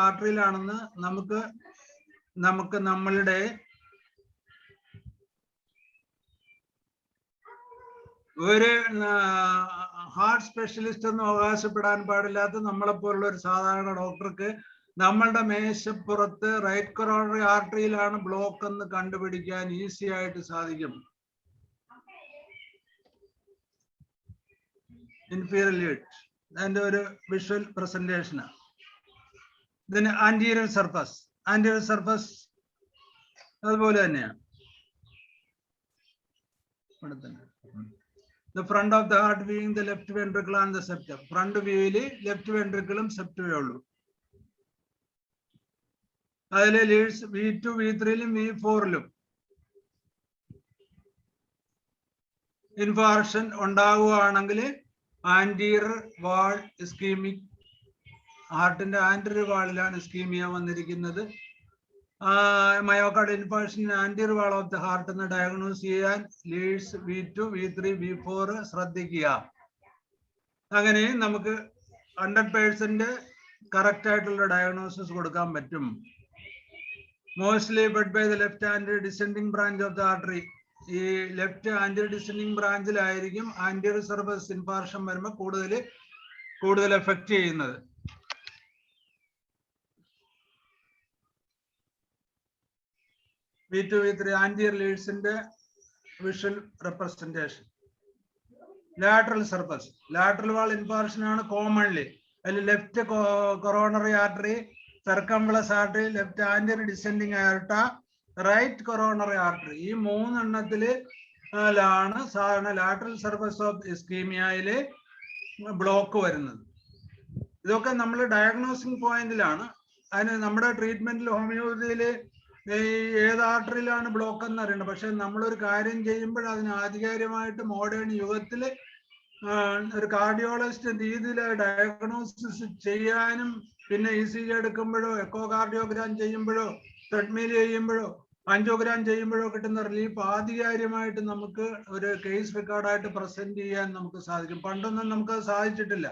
ആർട്ടറിയിലാണെന്ന് നമുക്ക് നമ്മളുടെ ഒരു ഹാർട്ട് സ്പെഷ്യലിസ്റ്റ് ഒന്നും അവകാശപ്പെടാൻ പാടില്ലാത്ത നമ്മളെപ്പോലുള്ള ഒരു സാധാരണ ഡോക്ടർക്ക് നമ്മളുടെ മേശപ്പുറത്ത് റൈറ്റ് കൊറോണറി ആർട്ടറിയിലാണ് ബ്ലോക്ക് എന്ന് കണ്ടുപിടിക്കാൻ ഈസി ആയിട്ട് സാധിക്കും. ഇൻഫീരിയർ ലീഡ് അതിന്റെ ഒരു വിഷ്വൽ പ്രസന്റേഷനാണ്. ഇതിന് ആന്റീരിയർ സർഫസ് അതുപോലെ തന്നെയാണ്. The front of the heart being the left ventricle and the septum. Front viewല് ലെഫ്റ്റ് വെൻട്രിക്കിളും സെപ്റ്റമേ ഉള്ളൂ. അതിലെ ലീഡ്സ് V2 V3ലും V4ലും ഇൻഫാർക്ഷൻ ഉണ്ടാവുകയാണെങ്കിൽ ആന്റീരിയർ വാൾ ഇസ്കീമിക്, ഹാർട്ടിന്റെ ആന്റീരിയർ വാളിലാണ് ഇസ്കീമിയ വന്നിരിക്കുന്നത്. Myocardial infarction anterior wall of the heart എന്ന് ഡയഗ്നോസ് ചെയ്യാൻ ലീഡ്സ് V2 V3 V4 ശ്രദ്ധിക്കുക. അങ്ങനെ നമുക്ക് 100% കറക്റ്റ് ആയിട്ടുള്ള ഡയഗ്നോസിസ് കൊടുക്കാൻ പറ്റും. Mostly but by the left anterior descending branch of the artery. ഈ ലെഫ്റ്റ് ആന്റീരിയർ ഡിസെൻഡിങ് ബ്രാഞ്ചിലായിരിക്കും ആന്റീരിയർ സർഫസ് ഇൻഫാർക്ഷൻ വരുമ്പോൾ കൂടുതൽ എഫക്ട് ചെയ്യുന്നത്. V2 V3 ആന്റിയർ ലീഡ്സിന്റെ visual representation. Lateral surface, lateral wall infarction ആണ് കോമൺലി. അതിൽ left coronary artery, circumflex artery, left anterior descending aorta, right coronary artery. ഈ മൂന്നെണ്ണത്തിലാണ് സാധാരണ ലാറ്ററൽ സർഫസ് ഓഫ് ഇസ്കീമിയയില് ബ്ലോക്ക് വരുന്നത്. ഇതൊക്കെ നമ്മൾ ഡയഗ്നോസിങ് പോയിന്റിലാണ്. അതിന് നമ്മുടെ ട്രീറ്റ്മെന്റിൽ ഹോമിയോപ്പതിയില് ഏത് ആർട്ടറിയിലാണ് ബ്ലോക്ക് എന്ന് അറിയണം. പക്ഷെ നമ്മളൊരു കാര്യം ചെയ്യുമ്പോൾ അതിന് ആധികാരികമായിട്ട് മോഡേൺ യുഗത്തില് ഒരു കാർഡിയോളജിസ്റ്റ് രീതിയിൽ ഡയഗ്നോസിസ് ചെയ്യാനും, പിന്നെ ECG എടുക്കുമ്പോഴോ എക്കോ കാർഡിയോഗ്രാം ചെയ്യുമ്പോഴോ ട്രെഡ്മിൽ ചെയ്യുമ്പോഴോ ആൻജിയോഗ്രാം ചെയ്യുമ്പോഴോ കിട്ടുന്ന റിലീഫ് ആധികാരികമായിട്ട് നമുക്ക് ഒരു കേസ് റെക്കോർഡായിട്ട് പ്രസന്റ് ചെയ്യാൻ നമുക്ക് സാധിക്കും. പണ്ടൊന്നും നമുക്കത് സാധിച്ചിട്ടില്ല.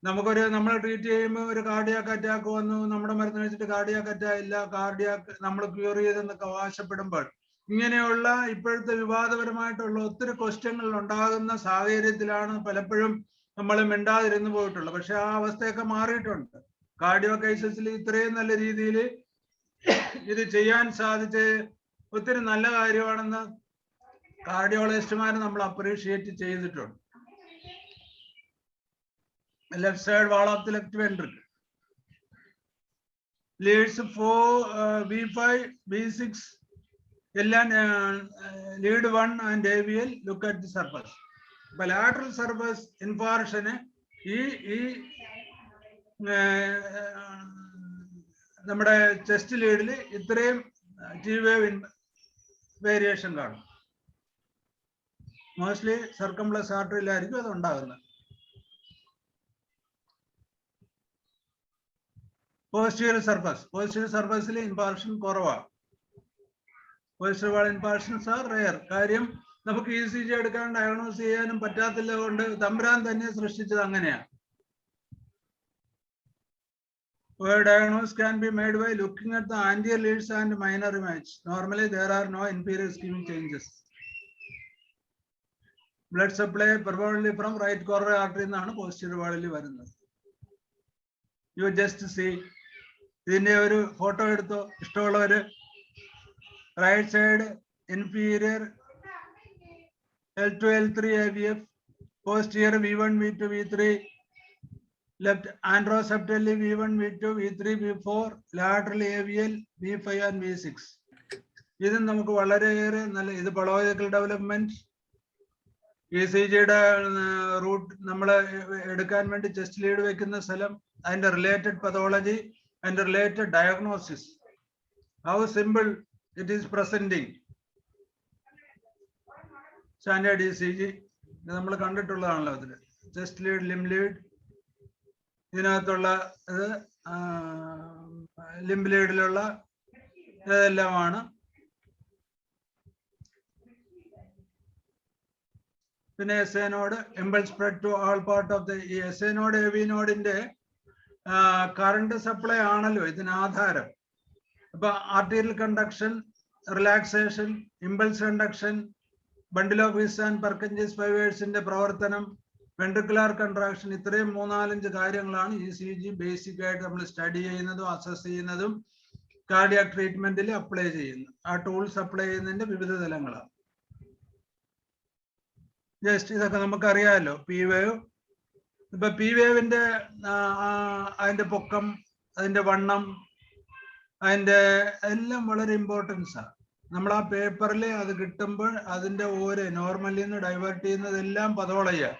നമ്മൾ ട്രീറ്റ് ചെയ്യുമ്പോൾ ഒരു കാർഡിയാക്ക് അറ്റാക്ക് വന്നു, നമ്മുടെ മരുന്ന് കഴിച്ചിട്ട് കാർഡിയാക്ക് അറ്റാക്ക് ഇല്ല, കാർഡിയാക്ക് നമ്മൾ ക്യൂർ ചെയ്തെന്നൊക്കെ അവകാശപ്പെടുമ്പോൾ ഇങ്ങനെയുള്ള ഇപ്പോഴത്തെ വിവാദപരമായിട്ടുള്ള ഒത്തിരി ക്വസ്റ്റ്യങ്ങൾ ഉണ്ടാകുന്ന സാഹചര്യത്തിലാണ് പലപ്പോഴും നമ്മൾ മിണ്ടാതിരുന്നു പോയിട്ടുള്ളത്. പക്ഷെ ആ അവസ്ഥയൊക്കെ മാറിയിട്ടുണ്ട്. കാർഡിയോ കേസസിൽ ഇത്രയും നല്ല രീതിയിൽ ഇത് ചെയ്യാൻ സാധിച്ച് ഒത്തിരി നല്ല കാര്യമാണെന്ന് കാർഡിയോളജിസ്റ്റുമാരെ നമ്മൾ അപ്രീഷിയേറ്റ് ചെയ്തിട്ടുണ്ട്. Left side wall of the left ventricle. Leads V5, V6, lead 1 and AVL. Look at the surface. Bilateral surface infarction നമ്മുടെ ചെസ്റ്റ് ലീഡിൽ ഇത്രയും T-wave വേരിയേഷൻ കാണും. മോസ്റ്റ്ലി സർക്കംഫ്ലക്സ് ആർട്ടറിയിലായിരിക്കും അത് ഉണ്ടാകുന്നത്. പോസ്റ്റീരിയർ സർഫസിൽ ഇൻഫാർക്ഷൻ കുറവാണ്. പോസ്റ്റീരിയർ വാൾ ഇൻഫാർക്ഷൻസ് ആർ റെയർ. കാര്യം നമുക്ക് ECG എടുക്കാൻ ഡയഗ്നോസ് ചെയ്യാനും പറ്റാത്തില്ല കൊണ്ട് തമ്പുരാൻ തന്നെ സൃഷ്ടിച്ചത് അങ്ങനെയാണ്. Where diagnosis can be made by looking at the anterior leads and minor image. Normally there are no inferior ischemic changes. Blood supply predominantly from right coronary artery എന്നാണ് posterior വാളിൽ വരുന്നത്. You just see. ഇതിന്റെ ഒരു photo എടുത്തോ ഇഷ്ടമുള്ളവര്. Right side inferior L2 L3 AVF, posterior V1 V2 V3, left anteroseptally V1 V2 V3 V4, lateral AVL V5 and V6. ഇത് നമുക്ക് വളരെയേറെ നല്ല, ഇത് ബയോളജിക്കൽ ഡെവലപ്മെന്റ്, ECGയുടെ റൂട്ട് നമ്മൾ എടുക്കാൻ വേണ്ടി ചെസ്റ്റ് ലീഡ് വെക്കുന്ന സ്ഥലം, അതിന്റെ റിലേറ്റഡ് പതോളജി, അതിന്റെ related diagnosis, how simple it is presenting. Standard ECG ഇത് നമ്മൾ കണ്ടിട്ടുള്ളതാണല്ലോ. അതിൽ ചെസ്റ്റ് ലീഡ്, ലിംബ് ലീഡ്, ഇതിനകത്തുള്ള ഇത് ലിംബ് ലീഡിലുള്ള ഇതെല്ലാമാണ്. പിന്നെ SA node, impulse spread to all part of the. ഈ SA നോഡ് AV നോഡിന്റെ കറണ്ട് സപ്ലൈ ആണല്ലോ ഇതിന് ആധാരം. അപ്പൊ arterial conduction, relaxation, impulse conduction, bundle of His and Purkinje ഫൈബേഴ്സിന്റെ പ്രവർത്തനം, വെൻട്രിക്കുലാർ കൺട്രാക്ഷൻ, ഇത്രയും 3-4 കാര്യങ്ങളാണ് ECG ബേസിക് ആയിട്ട് നമ്മൾ സ്റ്റഡി ചെയ്യുന്നതും അസസ് ചെയ്യുന്നതും കാർഡിയാക് ട്രീറ്റ്മെന്റിൽ അപ്ലൈ ചെയ്യുന്നു. ആ ടൂൾസ് അപ്ലൈ ചെയ്യുന്നതിന്റെ വിവിധ തലങ്ങളാണ്. ജസ്റ്റ് ഇതൊക്കെ നമുക്കറിയാമല്ലോ. പി വേവ്, ഇപ്പൊ പി വേവിന്റെ അതിന്റെ പൊക്കം, അതിന്റെ വണ്ണം, അതിന്റെ എല്ലാം വളരെ ഇമ്പോർട്ടൻസ് ആണ്. നമ്മൾ ആ പേപ്പറിൽ അത് കിട്ടുമ്പോൾ അതിന്റെ ഓരോ നോർമലിൽ നിന്ന് ഡൈവേർട്ട് ചെയ്യുന്നതെല്ലാം പതോളയാണ്.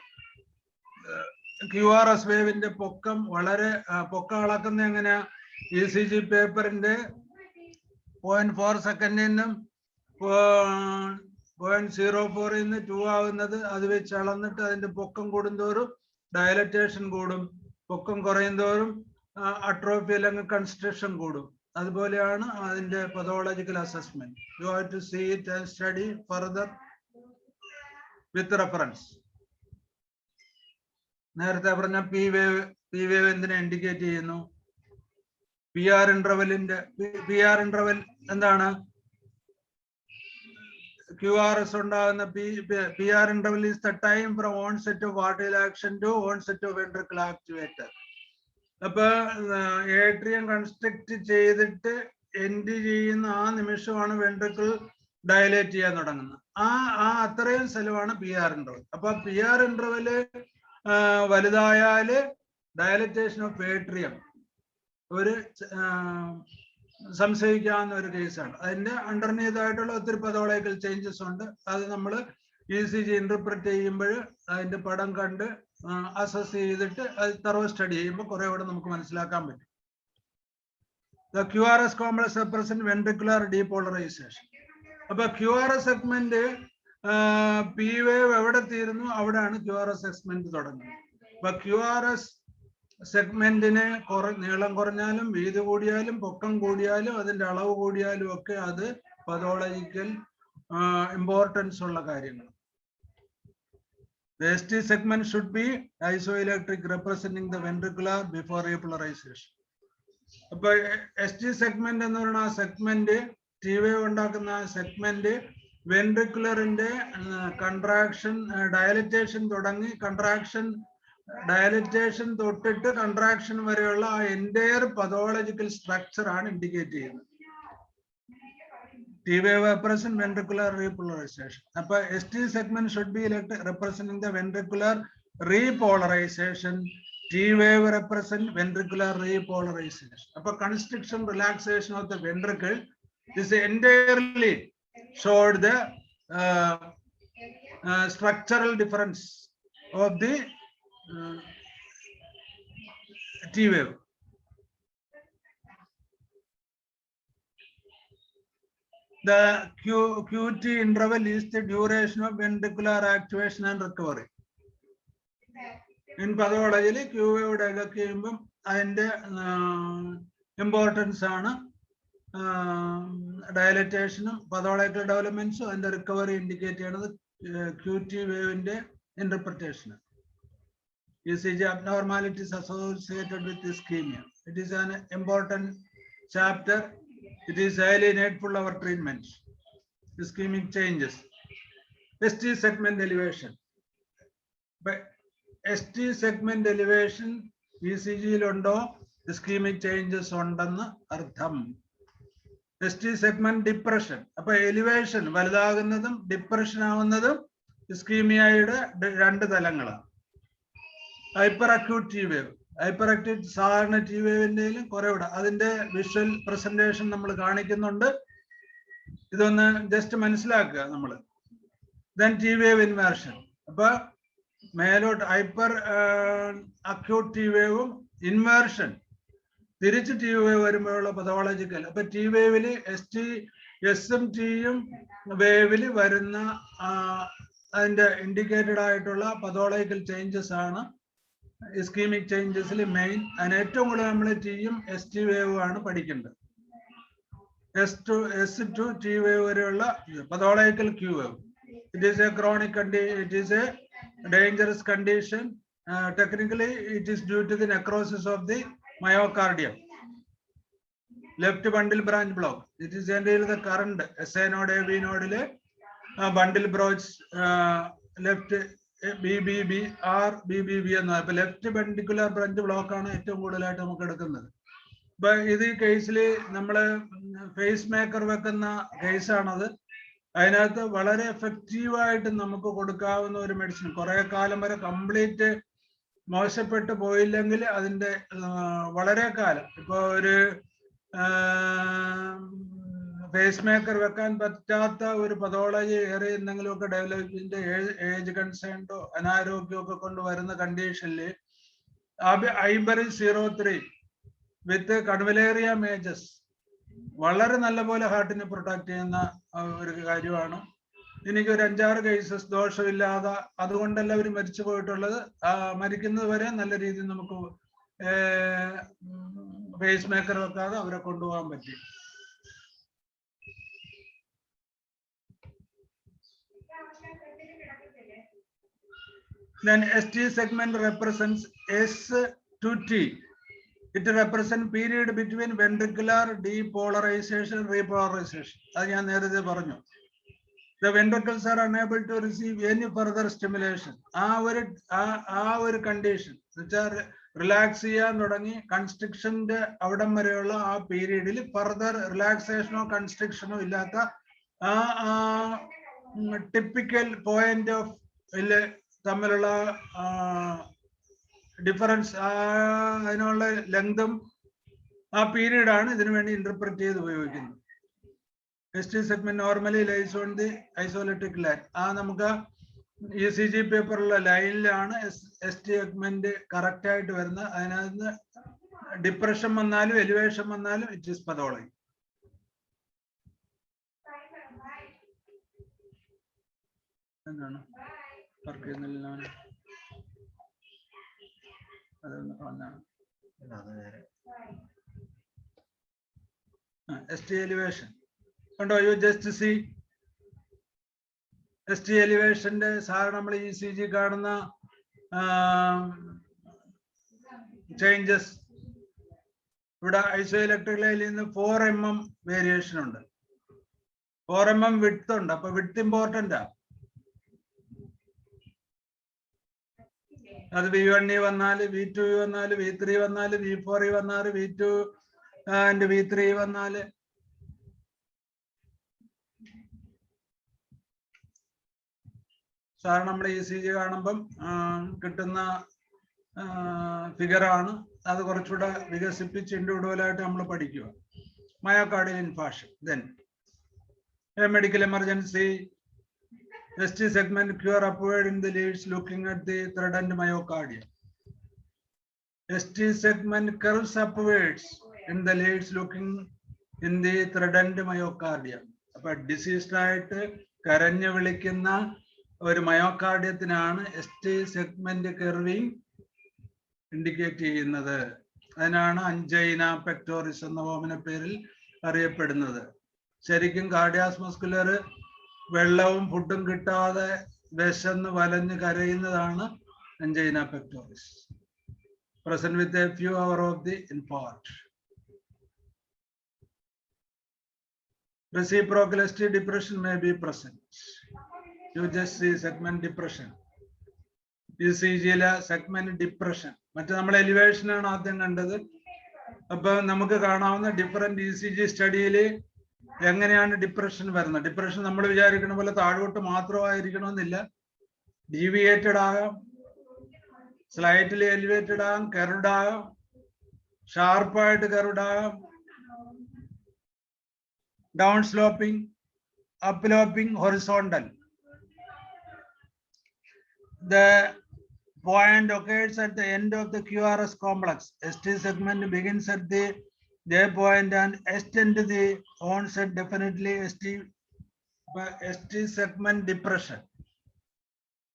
QRS വേവിന്റെ പൊക്കം വളരെ പൊക്കം അളക്കുന്ന എങ്ങനെയാ? ECG പേപ്പറിന്റെ 0.4 സെക്കൻഡിൽ നിന്നും 0.04 നിന്ന് 2 ആവുന്നത് അത് വെച്ച് അളന്നിട്ട് അതിന്റെ പൊക്കം കൂടുന്തോറും ഡയലറ്റേഷൻ കൂടും, പൊക്കം കുറയുന്തോറും അട്രോഫി അല്ലെങ്കിൽ കൺസ്ട്രക്ഷൻ കൂടും. അതുപോലെയാണ് അതിന്റെ pathological assessment. You have to see it and study further with reference. നേരത്തെ പറഞ്ഞ പി വേവ് എന്തിനെ ഇൻഡിക്കേറ്റ് ചെയ്യുന്നു? PR ഇന്റർവെൽ എന്താണ്? QRS ഉണ്ടാകുന്ന PR interval is the time from onset of arterial action to onset of ventricular activator. അപ്പൊ atrium construct ചെയ്തിട്ട് end ചെയ്യുന്ന ആ നിമിഷമാണ് വെൻട്രിക്കിൾ ഡയലേറ്റ് ചെയ്യാൻ തുടങ്ങുന്നത്. അത്രയും സ്ഥലമാണ് PR interval. അപ്പൊ PR interval വലുതായാല് ഡയലറ്റേഷൻ ഓഫ് ഏട്രിയം ഒരു സംശയിക്കാവുന്ന ഒരു കേസാണ്. അതിന്റെ അണ്ടർനീതായിട്ടുള്ള ഒത്തിരി പതോളജിക്കൽ ചേഞ്ചസ് ഉണ്ട്. അത് നമ്മൾ ECG ഇന്റർപ്രറ്റ് ചെയ്യുമ്പോൾ അതിന്റെ പടം കണ്ട് അസസ് ചെയ്തിട്ട് അത് തറോ സ്റ്റഡി ചെയ്യുമ്പോൾ കുറെ കൂടെ നമുക്ക് മനസ്സിലാക്കാൻ പറ്റും. The QRS complex represent ventricular depolarization. അപ്പൊ QRS സെഗ്മെന്റ് P വേവ് എവിടെ തീരുന്നു അവിടെയാണ് QRS സെഗ്മെന്റ് തുടങ്ങുന്നത്. അപ്പൊ QRS സെഗ്മെന്റിന് നീളം കുറഞ്ഞാലും വീതി കൂടിയാലും പൊക്കം കൂടിയാലും അതിന്റെ അളവ് കൂടിയാലും ഒക്കെ അത് പതോളജിക്കൽ ഇമ്പോർട്ടൻസ് ഉള്ള കാര്യങ്ങൾ. The ST segment should be isoelectric, representing the ventricular before repolarization. അപ്പൊ ST segment എന്ന് പറയുന്ന ആ സെഗ്മെന്റ്, T വേവ് ഉണ്ടാക്കുന്ന ആ സെഗ്മെന്റ് വെൻട്രിക്കുലറിന്റെ കൺട്രാക്ഷൻ ഡയലറ്റേഷൻ തുടങ്ങി ഡയലറ്റേഷൻ തൊട്ടിട്ട് കൺട്രാക്ഷൻ വരെയുള്ള ആ എൻറ്റയർ പതോളജിക്കൽ സ്ട്രക്ചർ ആണ് ഇൻഡിക്കേറ്റ് ചെയ്യുന്നത്. T wave represent ventricular repolarization. അപ്പൊ ST segment should be representing the ventricular repolarization. T wave represent ventricular repolarization. അപ്പൊ constriction relaxation of the ventricle is entirely showed the structural difference of the T wave. The QT interval is the duration of ventricular activation and recovery. In pathology, Q wave diagram and importance ആണ് dilatation, pathological developments and the recovery indicate ചെയ്യുന്നത് QT wave interpretation. ECG abnormalities associated with ischemia. It is an important chapter. It is highly needful our treatment. Ischemic changes. ST segment elevation. But ST segment elevation ECG londo ischemic changes undannu artham. ST segment depression. Appo elevation valadaകുന്നതും depression ആവുന്നതും ischemia-യുടെ രണ്ട് തലങ്ങളാണ്. Hyperacute T wave. Hyperactive സാധാരണ T വേവിന്റെയിലും കുറെ കൂടെ അതിന്റെ visual presentation നമ്മൾ കാണിക്കുന്നുണ്ട്. ഇതൊന്ന് just മനസ്സിലാക്കുക നമ്മൾ. Then T wave inversion. അപ്പൊ മേലോട്ട് ഹൈപ്പർ അക്യൂട്ട് T വേവും ഇൻവേർഷൻ തിരിച്ച് T വേവ് വരുമ്പോഴുള്ള പതോളജിക്കൽ. അപ്പൊ T വേവില് എസും ടിയും വേവില് വരുന്ന അതിന്റെ ഇൻഡിക്കേറ്റഡ് ആയിട്ടുള്ള പതോളജിക്കൽ ചേഞ്ചസ് ആണ് ischemic changes main. And ഏറ്റവും കൂടുതൽ നമ്മൾ ടിയും ST വേവ് ആണ് പഠിക്കേണ്ടത്. S to T വേവ് വരെയുള്ള pathological Q wave. It is a chronic condition. It is a dangerous condition. Technically, it is due to the necrosis of the myocardium. Left bundle branch block. It is generally the current SA node, AV node, bundle branch left BBB or BBB and left ventricular branch block on it. But in this case, we pacemaker case another. അതിനകത്ത് വളരെ എഫക്റ്റീവായിട്ട് നമുക്ക് കൊടുക്കാവുന്ന ഒരു medicine കുറെ കാലം വരെ complete മോശപ്പെട്ടു പോയില്ലെങ്കിൽ അതിന്റെ വളരെ കാലം ഇപ്പൊ ഒരു പേസ് മേക്കർ വെക്കാൻ പറ്റാത്ത ഒരു പതോളജി ഏറെ എന്തെങ്കിലുമൊക്കെ ഡെവലപ്മെന്റ് ഏജ് കൺസേൺഡോ അനാരോഗ്യമൊക്കെ കൊണ്ട് വരുന്ന കണ്ടീഷനിൽ ഐബറി 03 വിത്ത് കൺവലേറിയ മേജസ് വളരെ നല്ലപോലെ ഹാർട്ടിനെ പ്രൊട്ടക്ട് ചെയ്യുന്ന ഒരു കാര്യമാണ്. എനിക്ക് ഒരു 5-6 കേസസ് ദോഷമില്ലാതെ അതുകൊണ്ടല്ല അവർ മരിച്ചു പോയിട്ടുള്ളത്. മരിക്കുന്നത് വരെ നല്ല രീതിയിൽ നമുക്ക് പേസ് മേക്കർ വെക്കാതെ അവരെ കൊണ്ടുപോകാൻ പറ്റി. Then ST segment represents S to T. It represents period between ventricular depolarization and repolarization. The ventricles are unable to receive any further stimulation. Our condition, which are relaxia, constriction, period, further relaxation or constriction, typical point of difference length period interpret ST segment normally lies on the isolated line. ECG paper line ST segment correct depression elevation it is pathology. ST elevation. And you just see ST elevation ECG changes. Isoelectric line in the 4 mm variation. 4 mm width width important. അത് V1 വന്നാല് V2 വന്നാല് V3 വന്നാല് V4 വന്നാല് V2 and V3 വന്നാല് sir നമ്മൾ ECG കാണുമ്പം കിട്ടുന്ന figure ആണ്. അത് കുറച്ചുകൂടെ വികസിപ്പിച്ച് ഇൻഡിവിഡ്വലായിട്ട് നമ്മൾ പഠിക്കുക. Myocardial infarction. Then a medical emergency. ST segment curve upward in the leads looking at the threatened myocardium. ST segment curves upwards in the leads looking in the threatened myocardium. But diseased ആയിട്ട് കരഞ്ഞു വിളിക്കുന്ന ഒരു മയോകാർഡിയത്തിനാണ് ST segment curving indicate ചെയ്യുന്നത്. അതിനാണ് അഞ്ജൈന pectoris എന്ന ഓമന പേരിൽ അറിയപ്പെടുന്നത്. ശരിക്കും കാർഡിയാസ് മസ്കുലർ വെള്ളവും ഫുഡും കിട്ടാതെ വിശന്ന് വലഞ്ഞ് കരയുന്നതാണ് angina pectoris, present with a few hours of the infarct. Reciprocal ST depression may be present. You just see segment depression. ECG segment depression. മറ്റേ നമ്മൾ എലിവേഷൻ ആണ് ആദ്യം കണ്ടത്. അപ്പൊ നമുക്ക് കാണാവുന്ന ഡിഫറെന്റ് ECG സ്റ്റഡിയിൽ എങ്ങനെയാണ് ഡിപ്രഷൻ വരുന്നത്. ഡിപ്രഷൻ നമ്മൾ വിചാരിക്കുന്ന പോലെ താഴോട്ട് മാത്രമായിരിക്കണമെന്നില്ല. ഡീവിയേറ്റഡ് ആകാം, സ്ലൈറ്റ്ലി എലിവേറ്റഡ് ആകാം, കർവ്ഡ് ആകാം, ഷാർപ്പായിട്ട് കർവ്ഡ് ആകാം, down sloping, up sloping, horizontal. The point occurs at the end of the QRS complex. ST segment begins at the J point and extend to the onset definitely ST segment depression.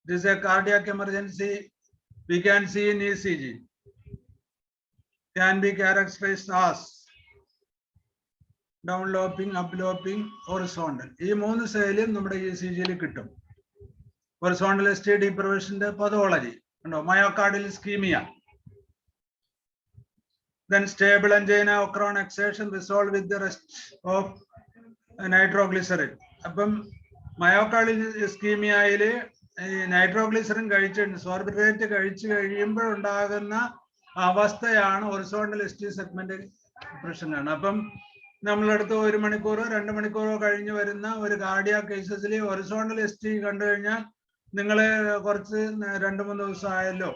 This is a cardiac emergency. We can see in ECG. Can be characterized as downloping, uploping, horizontal. ഈ മൂന്ന് ശൈലിയും നമ്മുടെ ECG-യിൽ കിട്ടും. Horizontal ST deprivation pathology. Myocardial ischemia. Then stable angina occur on exertion, resolve with the rest of nitroglycerin. അപ്പം myocardial ഇസ്കീമിയയില് nitroglycerine കഴിച്ചിട്ട് Sorbitrate കഴിച്ചു കഴിയുമ്പോൾ ഉണ്ടാകുന്ന അവസ്ഥയാണ് ഹൊറിസോണ്ടൽ ST സെഗ്മെന്റ് ഡിപ്രഷനാണ്. അപ്പം നമ്മളടുത്ത് 1 മണിക്കൂറോ 2 മണിക്കൂറോ കഴിഞ്ഞ് വരുന്ന ഒരു കാർഡിയാക് കേസസിൽ ഹൊറിസോണ്ടൽ ST കണ്ടു കഴിഞ്ഞാൽ നിങ്ങൾ കുറച്ച് 2-3 ദിവസം ആയല്ലോ,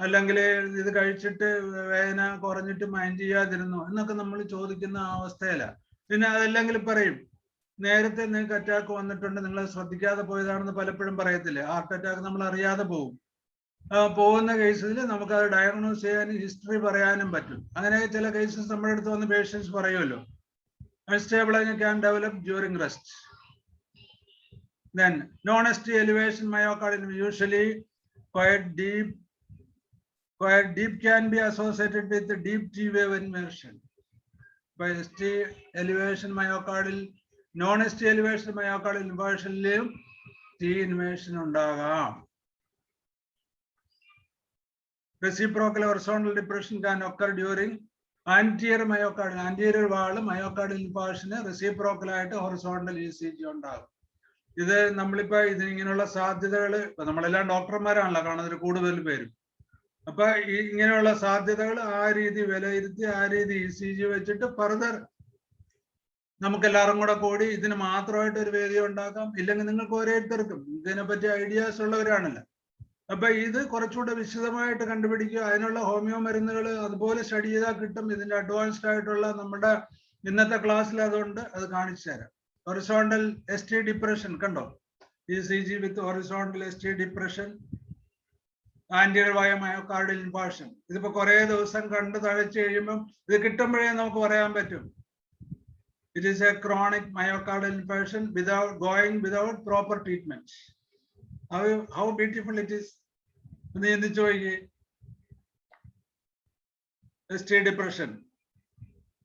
അല്ലെങ്കിൽ ഇത് കഴിച്ചിട്ട് വേദന കുറഞ്ഞിട്ട് മൈൻഡ് ചെയ്യാതിരുന്നു എന്നൊക്കെ നമ്മൾ ചോദിക്കുന്ന അവസ്ഥയിലാണ്. പിന്നെ അതല്ലെങ്കിൽ പറയും നേരത്തെ നിങ്ങൾക്ക് അറ്റാക്ക് വന്നിട്ടുണ്ട്, നിങ്ങൾ ശ്രദ്ധിക്കാതെ പോയതാണെന്ന് പലപ്പോഴും പറയത്തില്ലേ. ഹാർട്ട് അറ്റാക്ക് നമ്മൾ അറിയാതെ പോകും. പോകുന്ന കേസിൽ നമുക്ക് അത് ഡയഗ്നോസ് ചെയ്യാനും ഹിസ്റ്ററി പറയാനും പറ്റും. അങ്ങനെ ചില കേസസ് നമ്മുടെ അടുത്ത് വന്ന് പേഷ്യൻസ് പറയുമല്ലോ, unstable angina can develop during rest. Then non-ST elevation myocardial usually quite deep can be associated with the deep T wave inversion. By ST elevation myocardial, non-ST elevation myocardial inversion T inversion ഉണ്ടാകാം. Reciprocal horizontal depression can occur during anterior myocardial, anterior wall myocardial infarction reciprocal ആയിട്ട് horizontal ECG ഉണ്ടാകും. ഇത് നമ്മളിപ്പോ ഇതിങ്ങനെയുള്ള സാധ്യതകൾ നമ്മളെല്ലാം ഡോക്ടർമാരാണല്ലോ കാണുന്നത് കൂടുതൽ പേരും. അപ്പൊ ഇങ്ങനെയുള്ള സാധ്യതകൾ ആ രീതി വിലയിരുത്തി ആ രീതി ECG വെച്ചിട്ട് ഫർദർ നമുക്ക് എല്ലാവരും കൂടി ഇതിന് മാത്രമായിട്ട് ഒരു വേദി ഉണ്ടാക്കാം. ഇല്ലെങ്കിൽ നിങ്ങൾക്ക് ഓരോരുത്തർക്കും ഇതിനെപ്പറ്റി ഐഡിയാസ് ഉള്ളവരാണല്ലോ. അപ്പൊ ഇത് കുറച്ചുകൂടെ വിശദമായിട്ട് കണ്ടുപിടിക്കുക. അതിനുള്ള ഹോമിയോ മരുന്നുകൾ അതുപോലെ സ്റ്റഡി ചെയ്താൽ കിട്ടും. ഇതിന്റെ അഡ്വാൻസ്ഡ് ആയിട്ടുള്ള നമ്മുടെ ഇന്നത്തെ ക്ലാസ്സിൽ അതുകൊണ്ട് അത് കാണിച്ചു തരാം. ഹൊറിസോണ്ടൽ ST ഡിപ്രഷൻ കണ്ടോ, ECG വിത്ത് ഹൊറിസോണ്ടൽ ST ഡിപ്രഷൻ, ആന്റിയർ വയ മയോകാർഡിയൽ ഇൻഫാർക്ഷൻ. ഇതിപ്പോ കുറെ ദിവസം കണ്ട് തഴച്ചു കഴിയുമ്പം ഇത് കിട്ടുമ്പോഴേ നമുക്ക് പറയാൻ പറ്റും. It is A chronic myocardial infarction without proper treatment. How beautiful it is. ST depression,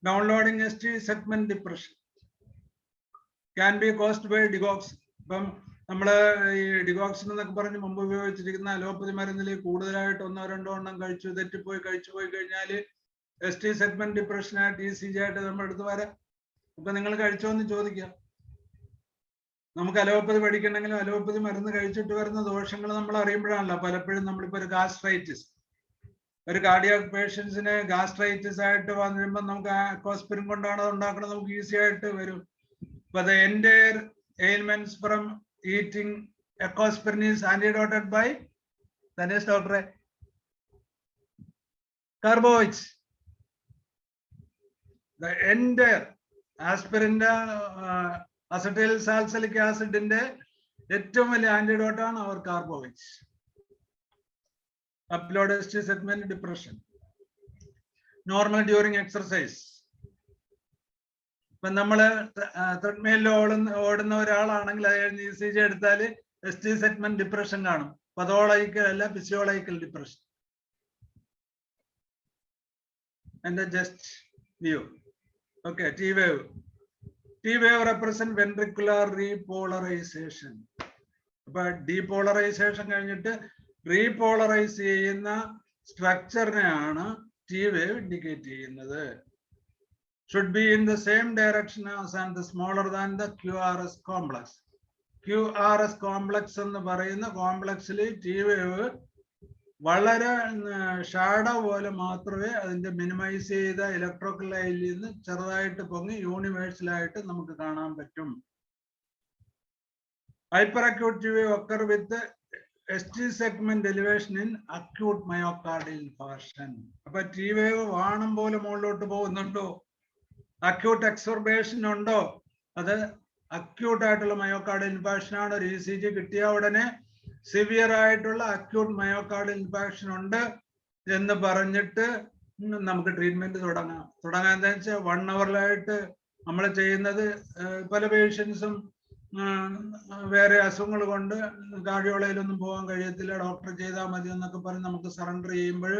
downloading ST segment depression can be caused by digoxin. ഇപ്പം നമ്മള് ഈ ഡിഗോക്സിൻ എന്നൊക്കെ പറഞ്ഞ് മുമ്പ് ഉപയോഗിച്ചിരിക്കുന്ന അലോപ്പതി മരുന്നിൽ കൂടുതലായിട്ട് 1-2 എണ്ണം കഴിച്ചു പോയി കഴിഞ്ഞാൽ ST സെഗ്മെന്റ് ഡിപ്രഷൻ ആയിട്ട് ECG ആയിട്ട് നമ്മുടെ അടുത്ത് വരാം. അപ്പൊ നിങ്ങൾ കഴിച്ചോന്ന് ചോദിക്കാം. നമുക്ക് അലോപ്പതി പഠിക്കണമെങ്കിലും അലോപ്പതി മരുന്ന് കഴിച്ചിട്ട് വരുന്ന ദോഷങ്ങൾ നമ്മൾ അറിയുമ്പോഴാണല്ലോ. പലപ്പോഴും നമ്മളിപ്പോ ഒരു ഗാസ്ട്രൈറ്റിസ്, ഒരു കാർഡിയാക് പേഷ്യൻസിന് ഗാസ്ട്രൈറ്റിസ് ആയിട്ട് വന്നിരുമ്പോൾ നമുക്ക് അക്വാസ്പിരിൻ കൊണ്ടാണ് അത് ഉണ്ടാക്കുന്നത്, നമുക്ക് ഈസി ആയിട്ട് വരും. But the entire ailments from eating aspirin is antidoted by Dhanesh doctor carbohydrates. The entire aspirin acetyl salicylic ആസിഡിന്റെ ഏറ്റവും വലിയ ആന്റിഡോട്ട് ആണ് അവർ carbohydrates. Upload ST segment depression normal during exercise. ഇപ്പൊ നമ്മള് ത്രെഡ്മില്ലിൽ ഓടുന്ന ഒരാളാണെങ്കിൽ അത് കഴിഞ്ഞ് ECG എടുത്താൽ ST സെഗ്മെന്റ് ഡിപ്രഷൻ കാണും. പതോളജിക്കൽ അല്ല, ഫിസിയോളജിക്കൽ ഡിപ്രഷൻ. എന്റെ just view. Okay, T wave represent ventricular repolarization. അപ്പൊ ഡീപോളറൈസേഷൻ കഴിഞ്ഞിട്ട് റീപോളറൈസ് ചെയ്യുന്ന സ്ട്രക്ചറിനെയാണ് T wave ഇൻഡിക്കേറ്റ് ചെയ്യുന്നത്. Should be in the same direction as and the smaller than the QRS complex. QRS complex എന്ന് പറയുന്ന കോംപ്ലക്സിൽ T wave വളരെ shadow പോലെ മാത്രമേ അതിന്റെ മിനിമൈസ് ചെയ്ത ഇലക്ട്രിക്കൽ ലൈനിൽ നിന്ന് ചെറുതായിട്ട് പൊങ്ങി യൂണിവേഴ്സലായിട്ട് നമുക്ക് കാണാൻ പറ്റും. Hyper acute T wave occur with the ST segment elevation in acute myocardial infarction. അപ്പൊ T wave വാണം പോലെ മുകളിലോട്ട് പോകുന്നുണ്ടോ, അക്യൂട്ട് എക്സോർബേഷൻ ഉണ്ടോ, അത് അക്യൂട്ട് ആയിട്ടുള്ള മയോകാർഡിയൽ ഇൻഫാർക്ഷൻ ആണ്. ഒരു ECG കിട്ടിയ ഉടനെ സിവിയർ ആയിട്ടുള്ള അക്യൂട്ട് മയോകാർഡിയൽ ഇൻഫാക്ഷൻ ഉണ്ട് എന്ന് പറഞ്ഞിട്ട് നമുക്ക് ട്രീറ്റ്മെന്റ് തുടങ്ങാം. എന്താ വെച്ചാൽ 1 hourലായിട്ട് നമ്മൾ ചെയ്യുന്നത്. പല പേഷ്യൻസും വേറെ അസുഖങ്ങൾ കൊണ്ട് കാർഡിയോളജിയിലൊന്നും പോകാൻ കഴിയത്തില്ല, ഡോക്ടർ ചെയ്താൽ മതി എന്നൊക്കെ പറഞ്ഞ് നമുക്ക് സറണ്ടർ ചെയ്യുമ്പോൾ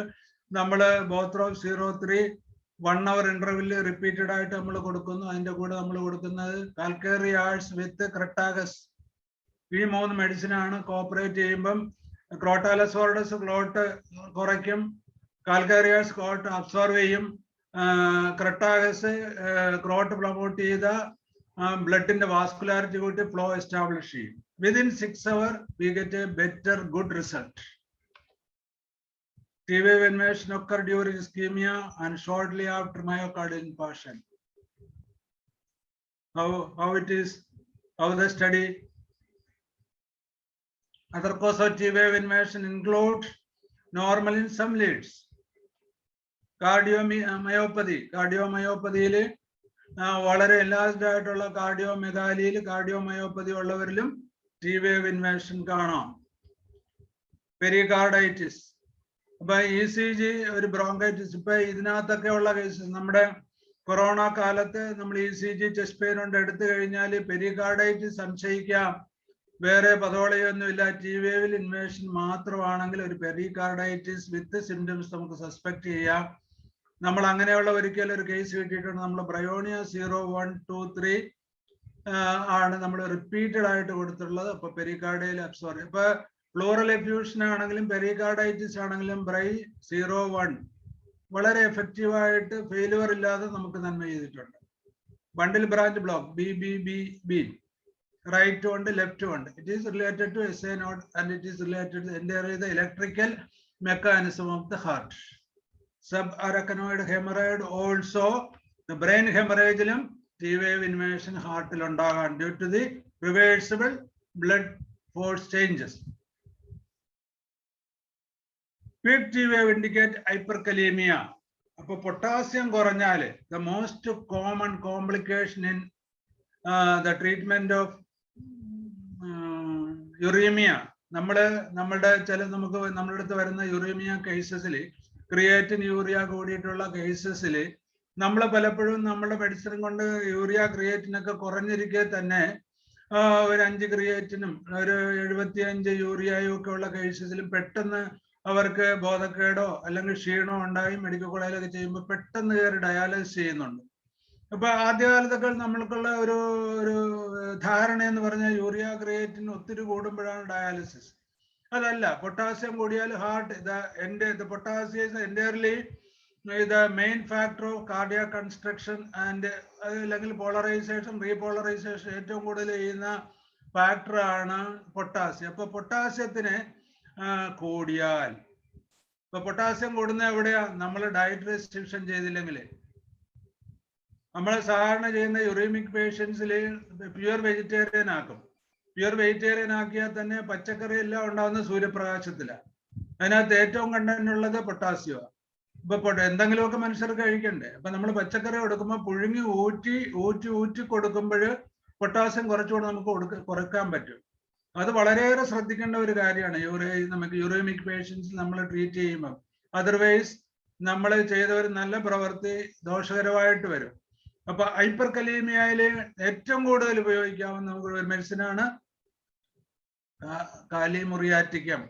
നമ്മൾ ബോത്രോഫ് 03 1 hour ഇന്റർവെല്ലിൽ റിപ്പീറ്റഡ് ആയിട്ട് നമ്മൾ കൊടുക്കുന്നു. അതിന്റെ കൂടെ നമ്മൾ കൊടുക്കുന്നത് കാൽക്കേറിയാഴ്സ് വിത്ത് ക്രെട്ടാഗസ്. ഈ 3 മെഡിസിൻ ആണ്. കോപ്പറേറ്റ് ചെയ്യുമ്പം ക്രോട്ടാലസോർഡസ് ക്ലോട്ട് കുറയ്ക്കും, കാൽക്കേറിയാഴ്സ് ക്ലോട്ട് അബ്സോർവ് ചെയ്യും, ക്രട്ടാഗസ് ക്രോട്ട് പ്രൊമോട്ട് ചെയ്ത ബ്ലഡിന്റെ വാസ്കുലാരിറ്റി കൂട്ടി ഫ്ലോ എസ്റ്റാബ്ലിഷ് ചെയ്യും. Within 6 hours we get a better good result. T-wave invasion occur during ischemia and shortly after myocardial infarction. How it is? How the study? Other cause of T-wave invasion include normal in some leads. Cardiomyopathy. Cardiomyopathy വളരെ enlarged ആയിട്ടുള്ള കാർഡിയോമെഗാലിയിൽ cardiomyopathy ഉള്ളവരിലും T-wave invasion കാണാം. Pericarditis. അപ്പൊ ECG ഒരു bronchitis. ഇപ്പൊ ഇതിനകത്തൊക്കെ ഉള്ള cases നമ്മുടെ corona കാലത്ത് നമ്മൾ ECG ചെസ്റ്റ് പെയിൻ കൊണ്ട് എടുത്തു കഴിഞ്ഞാൽ പെരികാർഡൈറ്റിസ് സംശയിക്കാം, വേറെ പതോളയൊന്നുമില്ല. T-wave ഇൻവേഷൻ മാത്രമാണെങ്കിൽ ഒരു പെരികാർഡൈറ്റിസ് വിത്ത് സിംറ്റംസ് നമുക്ക് സസ്പെക്ട് ചെയ്യാം. നമ്മൾ അങ്ങനെയുള്ള ഒരിക്കലും ഒരു കേസ് കിട്ടിയിട്ടുണ്ട്. നമ്മൾ ബ്രയോണിയ 0, 1, 2, 3 ആണ് നമ്മൾ റിപ്പീറ്റഡ് ആയിട്ട് കൊടുത്തിട്ടുള്ളത്. അപ്പൊ പെരികാർഡിയൽ അബ്സോർബ്. ഇപ്പൊ പ്ലൂറൽ എഫ്യൂഷൻ ആണെങ്കിലും പെരികാർഡൈറ്റിസ് ആണെങ്കിലും ബ്രൈ 0, 1 വളരെ എഫക്റ്റീവ് ആയിട്ട് ഫെയിലുവർ ഇല്ലാതെ നമുക്ക് നന്മ ചെയ്തിട്ടുണ്ട്. Bundle branch block BBB right ഉണ്ട് ലെഫ്റ്റ് ഉണ്ട്. It is related to SA node and it is related to electrical mechanism of the heart. Subarachnoid hemorrhoid also, the brain hemorrhage T-wave invasion heart ഉണ്ടാകാൻ due to the reversible blood force changes. Peak T-wave indicate hyperkalemia. അപ്പോൾ potassium കുറഞ്ഞാൽ the most common complication in the treatment of uremia. നമ്മളുടെ അടുത്ത് വരുന്ന uraemia കേസസിൽ creatine urea കൂടിയിട്ടുള്ള കേസസിൽ നമ്മൾ പലപ്പോഴും നമ്മുടെ മെഡിസിൻ കൊണ്ട് യൂറിയ ക്രിയേറ്റിനൊക്കെ കുറഞ്ഞിരിക്കെ തന്നെ ഒരു 5 ക്രിയേറ്റിനും ഒരു 75 യൂറിയയും ഒക്കെ ഉള്ള കേസസിലും പെട്ടെന്ന് അവർക്ക് ബോധക്കേടോ അല്ലെങ്കിൽ ക്ഷീണോ ഉണ്ടായി മെഡിക്കൽ കോളേജിലൊക്കെ ചെയ്യുമ്പോൾ പെട്ടെന്ന് കയറി ഡയാലിസിസ് ചെയ്യുന്നുണ്ട്. അപ്പൊ ആദ്യകാലത്തൊക്കെ നമ്മൾക്കുള്ള ഒരു ധാരണ എന്ന് പറഞ്ഞാൽ യൂറിയ ക്രിയേറ്റിൻ ഒത്തിരി കൂടുമ്പോഴാണ് ഡയാലിസിസ്. അതല്ല, പൊട്ടാസ്യം കൂടിയാൽ heart potassium is entirely the main factor of cardiac construction and അല്ലെങ്കിൽ പോളറൈസേഷൻ റീപോളറൈസേഷൻ ഏറ്റവും കൂടുതൽ ചെയ്യുന്ന ഫാക്ടർ ആണ് പൊട്ടാസ്യം. അപ്പൊ പൊട്ടാസ്യത്തിന് കൂടിയാൽ, ഇപ്പൊ പൊട്ടാസ്യം കൂടുന്ന എവിടെയാ? നമ്മൾ ഡയറ്റ് റെസ്ട്രിക്ഷൻ ചെയ്തില്ലെങ്കിൽ. നമ്മൾ സാധാരണ ചെയ്യുന്ന യുറീമിക് പേഷ്യൻസിൽ പ്യുവർ വെജിറ്റേറിയൻ ആക്കും. പ്യുവർ വെജിറ്റേറിയൻ ആക്കിയാൽ തന്നെ പച്ചക്കറി എല്ലാം ഉണ്ടാകുന്ന സൂര്യപ്രകാശത്തിലാണ്. അതിനകത്ത് ഏറ്റവും കണ്ടന്റ് ഉള്ളത് പൊട്ടാസ്യമാണ്. ഇപ്പൊ എന്തെങ്കിലുമൊക്കെ മനുഷ്യർക്ക് കഴിക്കണ്ടേ? അപ്പൊ നമ്മൾ പച്ചക്കറി കൊടുക്കുമ്പോൾ പുഴുങ്ങി ഊറ്റി കൊടുക്കുമ്പോൾ പൊട്ടാസ്യം കുറച്ചുകൂടെ നമുക്ക് കുറയ്ക്കാൻ പറ്റും. അത് വളരെയേറെ ശ്രദ്ധിക്കേണ്ട ഒരു കാര്യമാണ് നമുക്ക് യുറീമിക് പേഷ്യൻസ് നമ്മൾ ട്രീറ്റ് ചെയ്യുമ്പോൾ. അതർവൈസ് നമ്മൾ ചെയ്ത ഒരു നല്ല പ്രവൃത്തി ദോഷകരമായിട്ട് വരും. അപ്പൊ ഹൈപ്പർകലീമിയയില് ഏറ്റവും കൂടുതൽ ഉപയോഗിക്കാവുന്ന നമുക്ക് ഒരു മെഡിസിനാണ് കാലിമുറിയാറ്റിക്കം.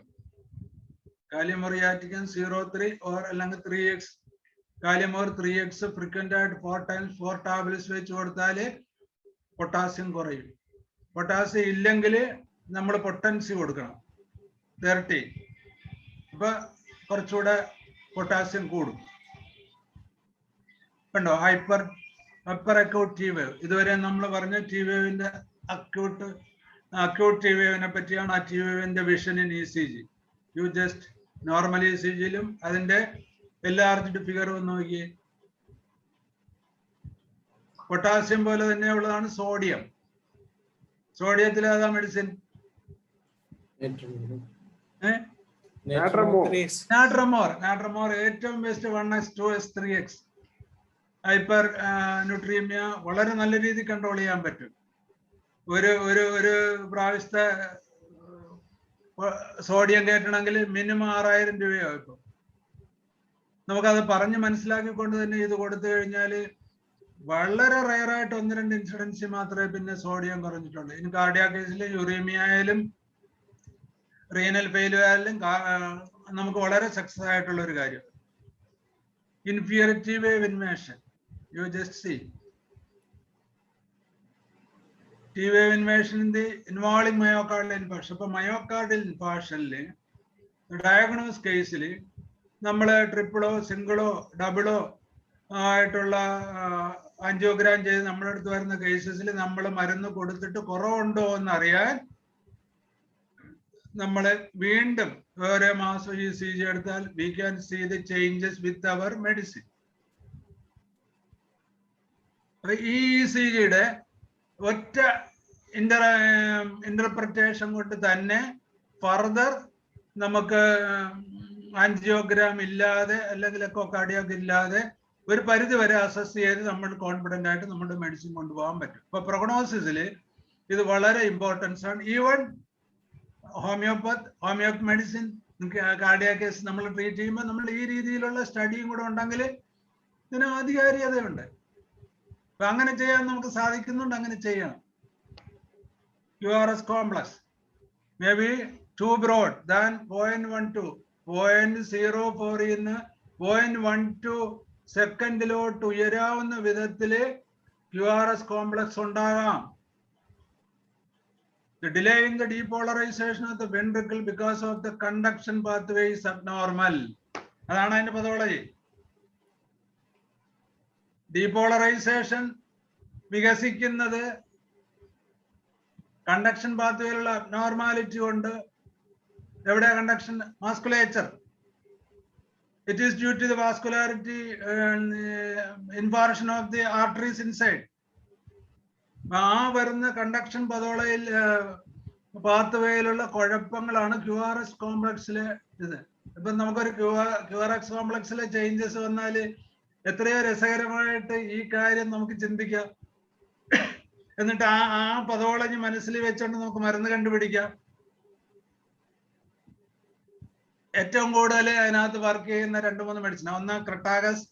0.3 or അല്ലെങ്കിൽ 3x. കാലിമോർ 3x ഫ്രീക്വന്റ് ആയിട്ട് 4 times 4 ടാബ്ലറ്റ്സ് വെച്ച് കൊടുത്താല് പൊട്ടാസ്യം കുറയും. പൊട്ടാസ്യം ഇല്ലെങ്കിൽ നമ്മൾ പൊട്ടൻസി കൊടുക്കണം 30. അപ്പൊ കുറച്ചുകൂടെ പൊട്ടാസ്യം കൂടും. കണ്ടോ? Upper acute T-wave. ഇതുവരെ നമ്മൾ പറഞ്ഞ T-waveന്റെ അക്യൂട്ട് T-waveനെ പറ്റിയാണ്. ആ T-waveന്റെ vision in ECG. You just normal ECGയിലും അതിന്റെ എൻലാർജ്ഡ് ഫിഗർ ഒന്ന് നോക്കിയേ. പൊട്ടാസ്യം പോലെ തന്നെ ഉള്ളതാണ് സോഡിയം. സോഡിയത്തിൽ ഏതാ മെഡിസിൻ? നാട്രമോർ ഏറ്റവും best 1x 2x 3x. Hyper ന്യൂട്രീമിയ വളരെ നല്ല രീതിയിൽ കൺട്രോൾ ചെയ്യാൻ പറ്റും. ഒരു പ്രാവശ്യത്തെ സോഡിയം കയറ്റണമെങ്കിൽ മിനിമം 6000 രൂപയാവും. ഇപ്പൊ നമുക്കത് പറഞ്ഞ് മനസ്സിലാക്കിക്കൊണ്ട് തന്നെ ഇത് കൊടുത്തു കഴിഞ്ഞാൽ വളരെ റയറായിട്ട് 1-2 ഇൻസിഡൻസ് മാത്രമേ പിന്നെ സോഡിയം കുറഞ്ഞിട്ടുള്ളൂ. ഇനി കാർഡിയാക് കേസിലും യുറീമിയ ആയാലും റീനൽ ഫെയിലിയർ ആയാലും നമുക്ക് വളരെ സക്സസ് ആയിട്ടുള്ള ഒരു കാര്യം. Inferior T-wave invasion. You just see T-wave invasion in the involving myocardial infarction. അപ്പൊ myocardial infarction ഡയഗ്നോസ് കേസിൽ നമ്മൾ ട്രിപ്പിളോ സിംഗിളോ ഡബിളോ ആയിട്ടുള്ള ആൻജിയോഗ്രാം ചെയ്ത് നമ്മുടെ അടുത്ത് വരുന്ന കേസസിൽ നമ്മൾ മരുന്ന് കൊടുത്തിട്ട് കുറവുണ്ടോ എന്നറിയാൻ നമ്മൾ വീണ്ടും ഓരോ മാസം ഈ ECG എടുത്താൽ we can see the changes with our medicine. ഈ ECGയുടെ ഒറ്റ ഇന്റർപ്രിറ്റേഷൻ കൊണ്ട് തന്നെ ഫർദർ നമുക്ക് ആൻജിയോഗ്രാം ഇല്ലാതെ അല്ലെങ്കിൽ എക്കോകാർഡിയോഗ്രാം ഇല്ലാതെ ഒരു പരിധി വരെ അസസ് ചെയ്ത് നമ്മൾ കോൺഫിഡന്റ് ആയിട്ട് നമ്മുടെ മെഡിസിൻ കൊണ്ടുപോകാൻ പറ്റും. ഇപ്പൊ പ്രൊഗ്നോസിസിൽ ഇത് വളരെ ഇമ്പോർട്ടൻസ് ആണ്. Even homeo medicine cardiac case നമ്മൾ ട്രീറ്റ് ചെയ്യുമ്പോൾ നമ്മൾ ഈ രീതിയിലുള്ള സ്റ്റഡിയും കൂടെ ഉണ്ടെങ്കിൽ ഇതിന് ആധികാരികതയുണ്ട്. അപ്പൊ അങ്ങനെ ചെയ്യാൻ നമുക്ക് സാധിക്കുന്നുണ്ട്. അങ്ങനെ ചെയ്യണം. QRS complex may be too broad than 0.12. 0.04 ഇന്ന് 0.12 സെക്കൻഡിലോട്ട് ഉയരാവുന്ന വിധത്തില് QRS കോംപ്ലക്സ് ഉണ്ടാകാം. The delay in the depolarization of the ventricle because of the conduction pathway is abnormal. അതാണ് അതിന്റെ പദോളജി. ഡീപോളറൈസേഷൻ വികസിക്കുന്നത് കണ്ടക്ഷൻ പാത്വേയിലുള്ള അബ്നോർമാലിറ്റി കൊണ്ട്. എവിടെ conduction? Musculature. It is due to the vascularity infarction of the arteries inside. ആ വരുന്ന conduction പതോളയിൽ പാത്വേയിലുള്ള കുഴപ്പങ്ങളാണ് QRS കോംപ്ലക്സിലെ ഇത്. ഇപ്പൊ നമുക്കൊരു QRS കോംപ്ലക്സിലെ changes വന്നാൽ എത്രയോ രസകരമായിട്ട് ഈ കാര്യം നമുക്ക് ചിന്തിക്കാം. എന്നിട്ട് ആ പതോളജി മനസ്സിൽ വെച്ചുകൊണ്ട് നമുക്ക് മരുന്ന് കണ്ടുപിടിക്കാം. ഏറ്റവും കൂടുതൽ അതിനകത്ത് വർക്ക് ചെയ്യുന്ന 2-3 മെഡിസിൻ. 1 ക്രട്ടാഗസ്,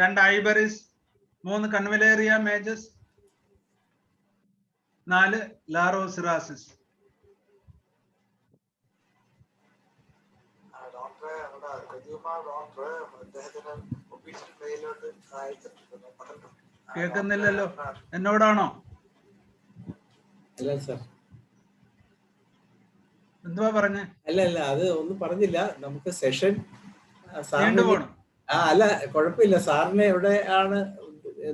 2 ഐബറിസ്, 3 കൺവലേറിയ മേജസ്, 4 ലാറോസിറാസിസ്. കേൾക്കുന്നില്ലല്ലോ. എന്നോടാണോ? എന്തുവാ പറഞ്ഞേ? അല്ല അത് ഒന്നും പറഞ്ഞില്ല. നമുക്ക് സെഷൻ അല്ല കുഴപ്പമില്ല. സാറിനെ എവിടെയാണ്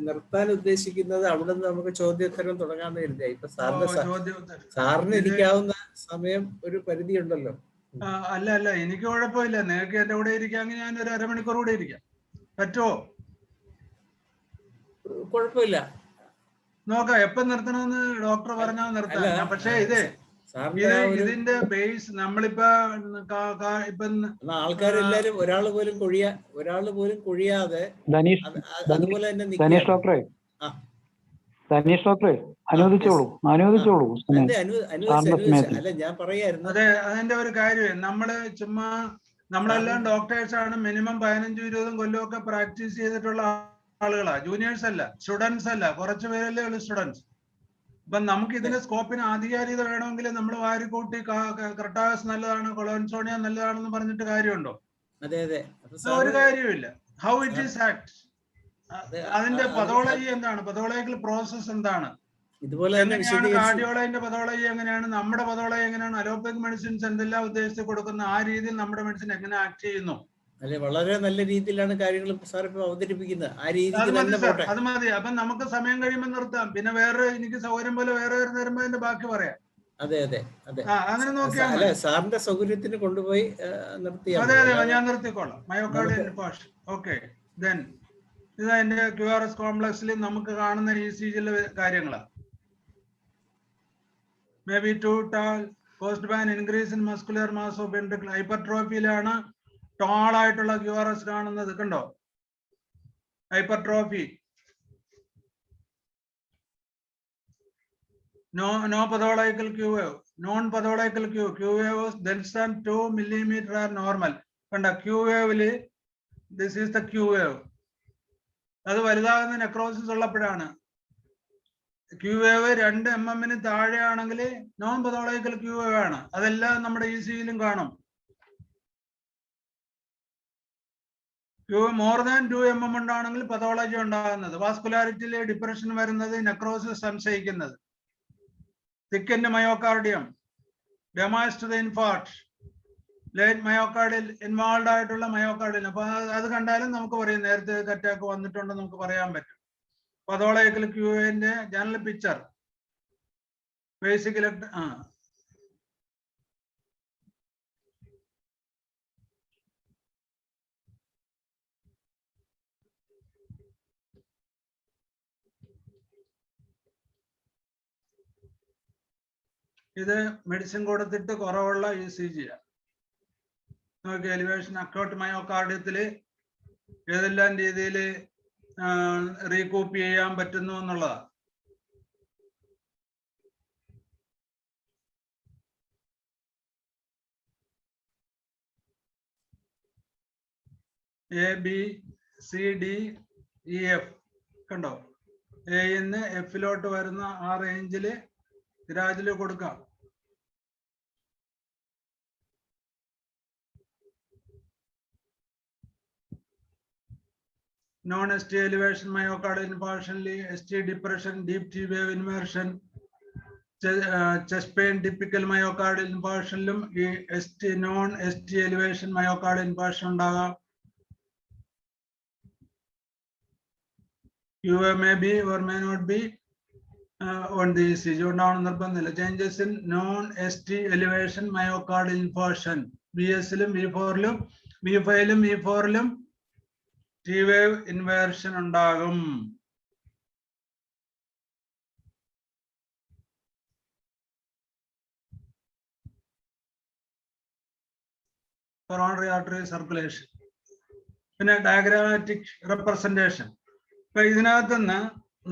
നിർത്താൻ ഉദ്ദേശിക്കുന്നത് അവിടെ നിന്ന് നമുക്ക് ചോദ്യോത്തരം തുടങ്ങാന്ന് കരുതിയാ. ഇപ്പൊ സാറിന് ഇരിക്കാവുന്ന സമയം ഒരു പരിധി ഉണ്ടല്ലോ. അല്ല എനിക്ക് കുഴപ്പമില്ല. നിങ്ങൾക്ക് എന്റെ കൂടെ ഇരിക്കാമെങ്കിൽ ഞാൻ ഒരു അരമണിക്കൂർ കൂടെ ഇരിക്കാം. പറ്റുമോ? കുഴപ്പമില്ല. നോക്കാം എപ്പൊ നിർത്തണമെന്ന് ഡോക്ടർ പറഞ്ഞാൽ നിർത്താം. പക്ഷേ ഇതിന്റെ ബേസ് നമ്മളിപ്പോ ആൾക്കാരെല്ലാരും ഒരാൾ പോലും കൊഴിയാതെ അതുപോലെ തന്നെ അല്ല ഞാൻ പറയായിരുന്നു. അതെ, അതിന്റെ ഒരു കാര്യം നമ്മള് ചുമ്മാ നമ്മളെല്ലാം ഡോക്ടേഴ്സ് ആണ്. മിനിമം 15-20 കൊല്ലമൊക്കെ പ്രാക്ടീസ് ചെയ്തിട്ടുള്ള ആളുകളാ. ജൂനിയേഴ്സ് അല്ല, സ്റ്റുഡൻസ് അല്ല. കുറച്ചു പേരല്ലേ ഉള്ളു സ്റ്റുഡൻസ്. അപ്പൊ നമുക്ക് ഇതിന്റെ സ്കോപ്പിന് ആധികാരികത വേണമെങ്കിൽ നമ്മൾ വാരിക്കൂട്ടി ക്രട്ടാഗസ് നല്ലതാണ്, കൊളോൻസോണിയ നല്ലതാണെന്ന് പറഞ്ഞിട്ട് കാര്യമുണ്ടോ? ഒരു കാര്യമില്ല. ഹൗ ഇറ്റ് ഈസ് ആക്ട്, അതിന്റെ പതോളജി എന്താണ്, പതോളജിക്കൽ പ്രോസസ് എന്താണ്, കാർഡിയോളജിന്റെ പതോളജി എങ്ങനെയാണ്, നമ്മുടെ പതോളജി എങ്ങനെയാണ്, അലോപ്പതി മെഡിസിൻസ് എന്തെല്ലാം ഉദ്ദേശിച്ച് കൊടുക്കുന്ന ആ രീതിയിൽ നമ്മുടെ മെഡിസിൻ എങ്ങനെ ആക്ട് ചെയ്യുന്നു. അല്ലെ വളരെ നല്ല രീതിയിലാണ് കാര്യങ്ങൾ സാർ ഇപ്പൊ അവതരിപ്പിക്കുന്നത്. ആ രീതിയിൽ അത് മതി. അപ്പൊ നമുക്ക് സമയം കഴിയുമ്പോൾ നിർത്താം. പിന്നെ വേറെ എനിക്ക് സൗകര്യം പോലെ വേറെ വരുമ്പോ അതിന്റെ ബാക്കി പറയാം. അതെ അങ്ങനെ നോക്കിയാൽ അല്ലെ സാറിന്റെ സൗകര്യത്തിന് കൊണ്ടുപോയി നിർത്തിയാൽ. അതെ ഞാൻ നിർത്തിക്കോളാം. Myocardial infarction. ഓക്കെ, ദെൻ ഇത് അതിന്റെ QRS കോംപ്ലക്സിൽ നമുക്ക് കാണുന്ന ECGയിലെ കാര്യങ്ങളാണ്. May be too tall caused by an increase in muscular mass of ventricle. ഹൈപ്പർട്രോഫിയിലാണ് ടോൾ ആയിട്ടുള്ള QRS കാണുന്നത്. കണ്ടോ? Hypertrophy. No pathological Q wave. Non-pathological Q wave was less than 2 millimeter are normal. കണ്ട Q വേവില് this is the Q wave. അത് വലുതാകുന്ന necrosis ഉള്ളപ്പോഴാണ്. Q wave 2 mm താഴെയാണെങ്കിൽ നോൺ പതോളജിക്കൽ Q വേവ് ആണ്. അതെല്ലാം നമ്മുടെ ECGയിലും കാണും. മോർ ദാൻ 2 mm ഉണ്ടാണെങ്കിൽ പതോളജി ഉണ്ടാകുന്നത്, വാസ്കുലാരിറ്റിയിലെ ഡിപ്രഷൻ വരുന്നത്, നെക്രോസിസ് സംശയിക്കുന്നത്, തിക്കൻഡ് മയോകാർഡിയം, ഡെമാസ് to the infarct, late myocardial involve ആയിട്ടുള്ള മയോകാർഡിൽ. അപ്പൊ അത് കണ്ടാലും നമുക്ക് പറയാം നേരത്തെ അറ്റാക്ക് വന്നിട്ടുണ്ടെന്ന് നമുക്ക് പറയാൻ പറ്റും. പതോളജിക്കൽ ക്യൂവിന്റെ ജനറൽ പിക്ചർ ബേസിക് ഇത് മെഡിസിൻ കൊടുത്തിട്ട് കുറവുള്ള ECG ആണ്. നോക്കി എലിവേഷൻ അക്കോട്ട് മയോകാർഡിയത്തില് ഏതെല്ലാം രീതിയിൽ റീകൂപ്പ് ചെയ്യാൻ പറ്റുന്നു എന്നുള്ളതാണ്. ABCDEF കണ്ടോ? എന്ന് എഫിലോട്ട് വരുന്ന ആ റേഞ്ചില് ഗ്രാജുവലി കൊടുക്കാം. Non ST elevation myocardial infarction, ST depression, deep T wave inversion, chest pain typical myocardial infarction ലും ഈ non ST elevation myocardial infarction ഉണ്ടാകാം. QA may be or may not be on the ECG ഉണ്ടാവണം നിർബന്ധമില്ല. Changes in non ST elevation myocardial infarction BS ലും V4 ലും V5 ലും V4 ലും T wave inversion ഉണ്ടാകും. coronary artery circulation. പിന്നെ diagrammatic representation. ഇപ്പൊ ഇതിനകത്ത് നിന്ന്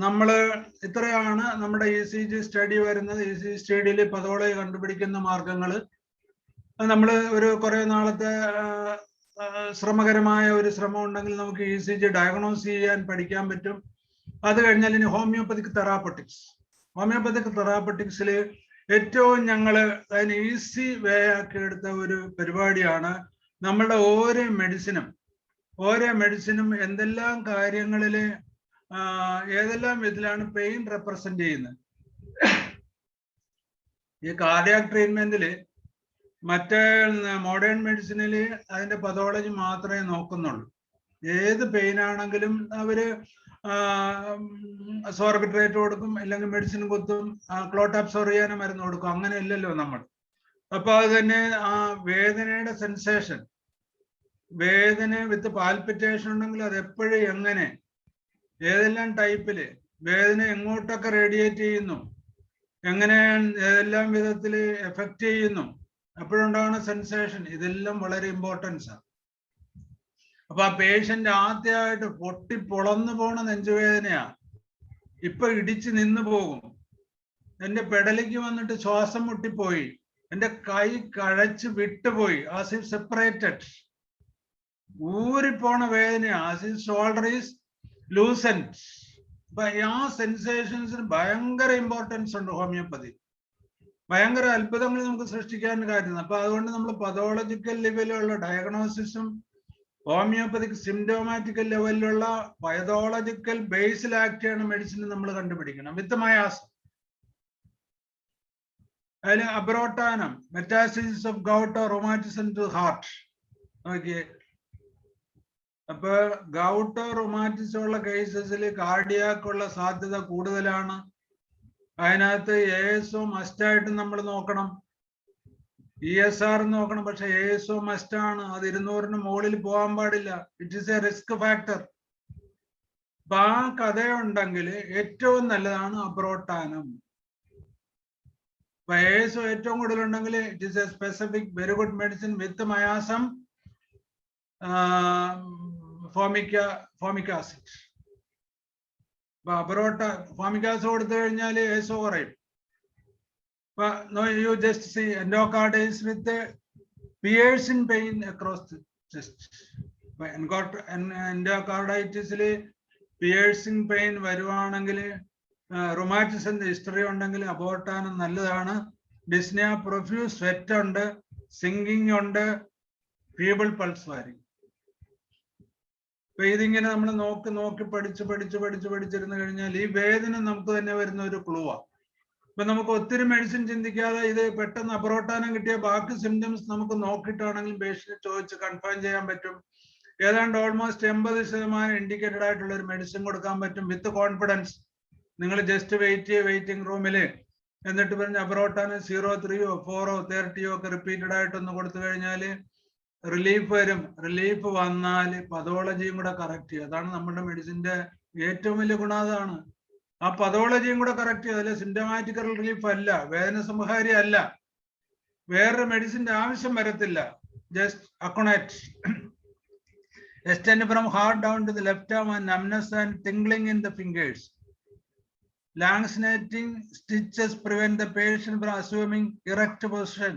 നമ്മള് ഇത്രയാണ് നമ്മുടെ ECG സ്റ്റഡി വരുന്നത്. ECG സ്റ്റഡിയിൽ പതോളജി കണ്ടുപിടിക്കുന്ന മാർഗങ്ങള് നമ്മള് ഒരു കുറെ നാളത്തെ ശ്രമകരമായ ഒരു ശ്രമം ഉണ്ടെങ്കിൽ നമുക്ക് ECG ഡയഗ്നോസ് ചെയ്യാൻ പഠിക്കാൻ പറ്റും. അത് കഴിഞ്ഞാൽ ഇനി ഹോമിയോപ്പതിക് തെറാപ്പറ്റിക്സ്. ഹോമിയോപ്പതിക് തെറാപ്പറ്റിക്സിൽ ഏറ്റവും ഞങ്ങൾ അതിന് ഈസി വേ ആക്കി എടുത്ത ഒരു പരിപാടിയാണ് നമ്മളുടെ ഓരോ മെഡിസിനും എന്തെല്ലാം കാര്യങ്ങളിൽ ഏതെല്ലാം വിധത്തിലാണ് പെയിൻ റെപ്രസെന്റ് ചെയ്യുന്നത്. ഈ കാർഡിയാക് ട്രീറ്റ്മെന്റിൽ മറ്റേ മോഡേൺ മെഡിസിനിൽ അതിന്റെ പതോളജി മാത്രമേ നോക്കുന്നുള്ളൂ. ഏത് പെയിൻ ആണെങ്കിലും അവര് സോർബിട്രേറ്റ് കൊടുക്കും, അല്ലെങ്കിൽ മെഡിസിൻ കുത്തും, ക്ലോട്ട് അബ്സോർവ് ചെയ്യാനും മരുന്ന് കൊടുക്കും. അങ്ങനെ ഇല്ലല്ലോ നമ്മൾ. അപ്പൊ അത് തന്നെ ആ വേദനയുടെ സെൻസേഷൻ, വേദന വിത്ത് പാൽപിറ്റേഷൻ ഉണ്ടെങ്കിൽ അത് എപ്പോഴും എങ്ങനെ, ഏതെല്ലാം ടൈപ്പില് വേദന എങ്ങോട്ടൊക്കെ റേഡിയേറ്റ് ചെയ്യുന്നു, എങ്ങനെ ഏതെല്ലാം വിധത്തിൽ എഫക്റ്റ് ചെയ്യുന്നു, അപ്പോഴുണ്ടാകുന്ന സെൻസേഷൻ, ഇതെല്ലാം വളരെ ഇമ്പോർട്ടൻസ് ആണ്. അപ്പൊ ആ പേഷ്യന്റ് ആദ്യമായിട്ട് പൊളന്നു പോണ നെഞ്ചുവേദനയാ. ഇപ്പൊ ഇടിച്ച് നിന്ന് പോകും, എന്റെ പെടലിക്ക് വന്നിട്ട് ശ്വാസം മുട്ടിപ്പോയി, എന്റെ കൈ കഴച്ച് വിട്ടുപോയി, ആസ് ഇഫ് സെപ്പറേറ്റഡ്, ഊരിപ്പോണ വേദനയാ, as if shoulder is loosened. അപ്പൊ ആ സെൻസേഷൻസിന് ഭയങ്കര ഇമ്പോർട്ടൻസ് ഉണ്ട് ഹോമിയോപ്പതി. ഭയങ്കര അത്ഭുതങ്ങൾ നമുക്ക് സൃഷ്ടിക്കാൻ കാര്യം. അപ്പൊ അതുകൊണ്ട് നമ്മൾ പതോളജിക്കൽ ലെവലിലുള്ള ഡയഗ്നോസിസും ഹോമിയോപ്പതിക് സിംറ്റോമാറ്റിക്കൽ ലെവലിലുള്ള പതോളജിക്കൽ ബേസിൽ ആക്ട് ചെയ്യണ മെഡിസിൻ നമ്മൾ കണ്ടുപിടിക്കണം. വിത്ത് മയാസം, അതിന് abrotanum, metastasis of gout or rheumatism to heart. Okay, അപ്പൊ ഗൗട്ടോ റൊമാറ്റിസം ഉള്ള കേസസിൽ കാർഡിയാക്കുള്ള സാധ്യത കൂടുതലാണ്. അതിനകത്ത് ASO മസ്റ്റായിട്ട് നമ്മൾ നോക്കണം, ESR നോക്കണം. പക്ഷെ ASO മസ്റ്റാണ്, അത് 200-ന് മുകളിൽ പോകാൻ പാടില്ല. It is a risk factor. അപ്പൊ ആ കഥയുണ്ടെങ്കിൽ ഏറ്റവും നല്ലതാണ് അബ്രോട്ടാനം. അപ്പൊ ASO ഏറ്റവും കൂടുതലുണ്ടെങ്കിൽ it is a specific very good medicine with miasm, formic acid. Formic acid കൊടുത്തു കഴിഞ്ഞാൽ ASO കുറയും. You just see endocarditis with piercing pain across the chest. Endocarditis piercing pain വരുവാണെങ്കിൽ, റൊമാറ്റിസത്തിന്റെ ഹിസ്റ്ററി ഉണ്ടെങ്കിൽ അബോർട്ടാനം നല്ലതാണ്. ഡിസ്നിയ പ്രൊഫ്യൂസ്, സ്വെറ്റ് ഉണ്ട്, sinking ഉണ്ട്, feeble pulse varying. അപ്പൊ ഇതിങ്ങനെ നമ്മൾ നോക്കി പഠിച്ചിരുന്നു കഴിഞ്ഞാൽ ഈ വേദന നമുക്ക് തന്നെ വരുന്ന ഒരു ക്ലൂവാ. ഇപ്പൊ നമുക്ക് ഒത്തിരി മെഡിസിൻ ചിന്തിക്കാതെ ഇത് പെട്ടെന്ന് അപറോട്ടാനം കിട്ടിയ ബാക്കി സിംറ്റംസ് നമുക്ക് നോക്കിയിട്ടാണെങ്കിലും പേഷ്യന്റ് ചോദിച്ച് കൺഫേം ചെയ്യാൻ പറ്റും. ഏതാണ്ട് ഓൾമോസ്റ്റ് 80% ഇൻഡിക്കേറ്റഡ് ആയിട്ടുള്ള ഒരു മെഡിസിൻ കൊടുക്കാൻ പറ്റും വിത്ത് കോൺഫിഡൻസ്. നിങ്ങൾ ജസ്റ്റ് വെയിറ്റിംഗ് റൂമില് എന്നിട്ട് പറഞ്ഞ് അപറോട്ടാനം 0.3 4 30 ഒക്കെ റിപ്പീറ്റഡ് ആയിട്ടൊന്ന് കൊടുത്തു കഴിഞ്ഞാല് റിലീഫ് വരും. റിലീഫ് വന്നാൽ പതോളജിയും കൂടെ കറക്റ്റ് ചെയ്യും. അതാണ് നമ്മുടെ മെഡിസിന്റെ ഏറ്റവും വലിയ ഗുണം. അതാണ് ആ പതോളജിയും കൂടെ കറക്റ്റ് ചെയ്യും. അതിൽ സിംറ്റമാറ്റിക്കൽ റിലീഫ് അല്ല, വേദന സംഹാരി അല്ല, വേറൊരു മെഡിസിന്റെ ആവശ്യം വരത്തില്ല. Just aconite extend from heart down to the left arm and numbness and tingling in the fingers. Lancinating stitches prevent the patient from assuming erect position.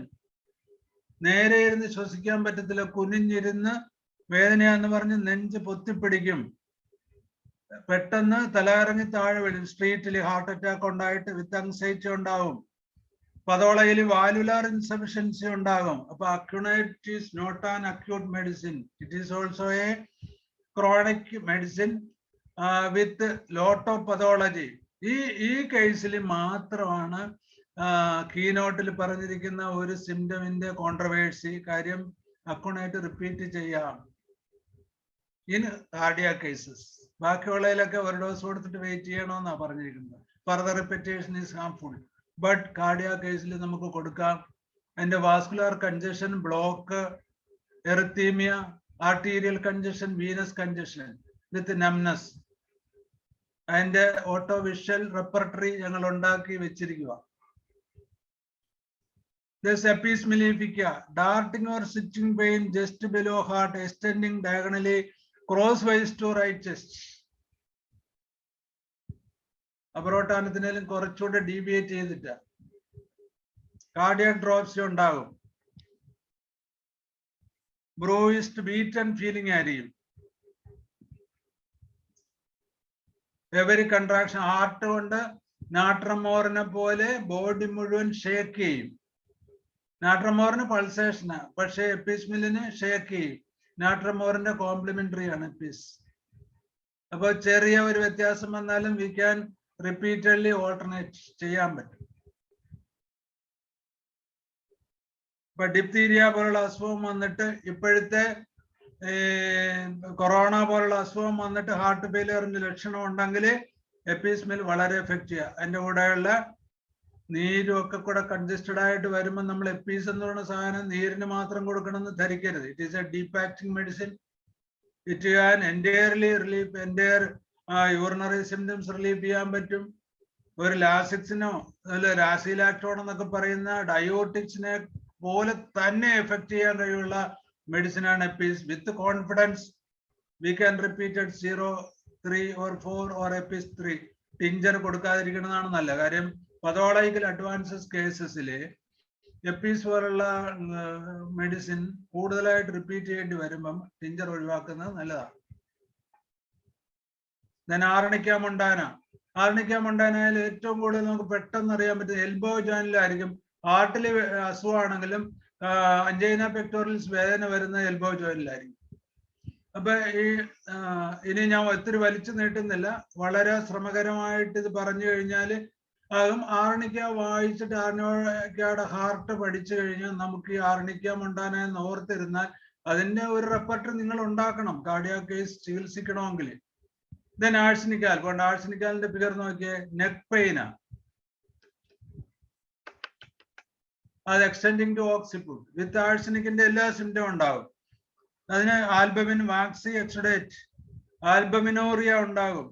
നേരെ ഇരുന്ന് ശ്വസിക്കാൻ പറ്റത്തില്ല, കുനിഞ്ഞിരുന്ന് വേദനയാന്ന് പറഞ്ഞ് നെഞ്ച് പൊത്തിപ്പിടിക്കും, പെട്ടെന്ന് തലകറങ്ങി താഴെ വീഴും. സ്ട്രീറ്റിൽ ഹാർട്ട് അറ്റാക്ക് ഉണ്ടായിട്ട് വിത്ത് ആങ്സൈറ്റി ഉണ്ടാവും. പതോളയിൽ വാലുലാർ ഇൻസഫിഷ്യൻസി ഉണ്ടാകും. അപ്പൊ aconite is not an acute medicine, it is also a chronic medicine with lot of pathology. ഈ കേസിൽ മാത്രമാണ് കീനോട്ടിൽ പറഞ്ഞിരിക്കുന്ന ഒരു സിംറ്റമിന്റെ കോൺട്രവേഴ്സി. കാര്യം അക്യൂണേറ്റ് റിപ്പീറ്റ് ചെയ്യാം ഇൻ കാർഡിയാക് കേസസ്. ബാക്കിയുള്ളതിലൊക്കെ ഒരു ഡോസ് കൊടുത്തിട്ട് വെയിറ്റ് ചെയ്യണമെന്നാ പറഞ്ഞിരിക്കുന്നത്. Further repetition is harmful. But cardiac കേസിൽ നമുക്ക് കൊടുക്കാം. അതിന്റെ vascular congestion, block, erythemia, arterial congestion, venous congestion with numbness, അതിന്റെ ഓട്ടോ വിഷ്വൽ റെപ്പർട്ടറി ഞങ്ങൾ ഉണ്ടാക്കി വെച്ചിരിക്കുക. Epi's mellifica, darting or stitching pain just below heart, extending diagonally crosswise to right chest. അപറോട്ടാനത്തിനും കുറച്ചുകൂടെ deviate ചെയ്തിട്ട് കാർഡിയാക് ഡ്രോപ്സി ഉണ്ടാകും. Bruised beaten feeling ആയിരിക്കും. Every contraction, heart കൊണ്ട് നാട്രമോറിനെ പോലെ ബോഡി മുഴുവൻ ഷേക്ക് ചെയ്യും. നാട്രമോറിന് പൾസേഷന്, പക്ഷേ എപ്പിസ്മിലിന് ഷേക്ക് ചെയ്യും. നാട്രമോറിന്റെ കോംപ്ലിമെന്ററി ആണ് എപ്പിസ്. അപ്പൊ ചെറിയ ഒരു വ്യത്യാസം വന്നാലും വി ക്യാൻ റിപ്പീറ്റഡ്ലി ഓൾട്ടർനേറ്റ് ചെയ്യാൻ പറ്റും. ഇപ്പൊ ഡിപ്തീരിയ പോലുള്ള അസുഖം വന്നിട്ട്, ഇപ്പോഴത്തെ കൊറോണ പോലുള്ള അസുഖം വന്നിട്ട് ഹാർട്ട് ഫെയിലിയറിന്റെ ലക്ഷണം ഉണ്ടെങ്കിൽ എപ്പിസ്മിൽ വളരെ എഫക്റ്റ് ചെയ്യുക. അതിന്റെ കൂടെയുള്ള നീരും ഒക്കെ കൂടെ കൺജസ്റ്റഡ് ആയിട്ട് വരുമ്പോൾ നമ്മൾ എപ്പീസ് എന്ന് പറയുന്ന സാധനം നീരിന് മാത്രം കൊടുക്കണമെന്ന് ധരിക്കരുത്. It is a deep acting medicine. It can entirely relief entire urinary symptoms relief ചെയ്യാൻ പറ്റും. ഒരു ലാസിക്സിനോ അല്ല രാസിലാക്ടോൺ എന്നൊക്കെ പറയുന്ന ഡയോട്ടിക്സിനെ പോലെ തന്നെ എഫക്ട് ചെയ്യാൻ കഴിവുള്ള മെഡിസിനാണ് apis. With confidence we can repeated 0, 3 or 4 or apis 3. Tincture കൊടുക്കാതിരിക്കുന്നതാണ് നല്ല കാര്യം. പതോളജിക്കൽ അഡ്വാൻസസ് കേസസിൽ എപ്പീസ് പോലുള്ള മെഡിസിൻ കൂടുതലായിട്ട് റിപ്പീറ്റ് ചെയ്യേണ്ടി വരുമ്പം ടിഞ്ചർ ഒഴിവാക്കുന്നത് നല്ലതാണ്. ദെൻ ആർണിക്ക മൊണ്ടാനയിൽ ഏറ്റവും കൂടുതൽ നമുക്ക് പെട്ടെന്ന് അറിയാൻ പറ്റുന്നത് എൽബോ ജോയിനിലായിരിക്കും. ഹാർട്ടിൽ അസുഖമാണെങ്കിലും അഞ്ചൈന പെക്ടോറിയൽസ് വേദന വരുന്നത് എൽബോ ജോയിനിലായിരിക്കും. അപ്പൊ ഇനി ഞാൻ ഒത്തിരി വലിച്ചു നീട്ടുന്നില്ല, വളരെ ശ്രമകരമായിട്ട് ഇത് പറഞ്ഞു കഴിഞ്ഞാൽ ആകും. ആർണിക്ക വായിച്ചിട്ട് ആർണിക്കയുടെ ഹാർട്ട് പഠിച്ചു കഴിഞ്ഞാൽ നമുക്ക് ഈ ആർണിക്ക മൊണ്ടാന എന്ന് ഓർത്തിരുന്നാൽ അതിന്റെ ഒരു റെപ്പർട്ടറി നിങ്ങൾ ഉണ്ടാക്കണം കാർഡിയാക് കേസ് ചികിത്സിക്കണമെങ്കിൽ. ദെൻ ആഴ്സനിക്കാൽ, കൊണ്ട് ആഴ്സനിക്കാലിന്റെ ഫിഗർ നോക്കിയേ, നെക്ക് പെയിനാ, അത് എക്സ്റ്റെൻഡിങ് ടു ഓക്സിപിഡ്. വിത്ത് ആഴ്സനിക്കിന്റെ എല്ലാ സിംറ്റം ഉണ്ടാകും. അതിന് ആൽബമിൻ, വാക്സി എക്സുഡേറ്റ്, ആൽബമിനോറിയ ഉണ്ടാകും,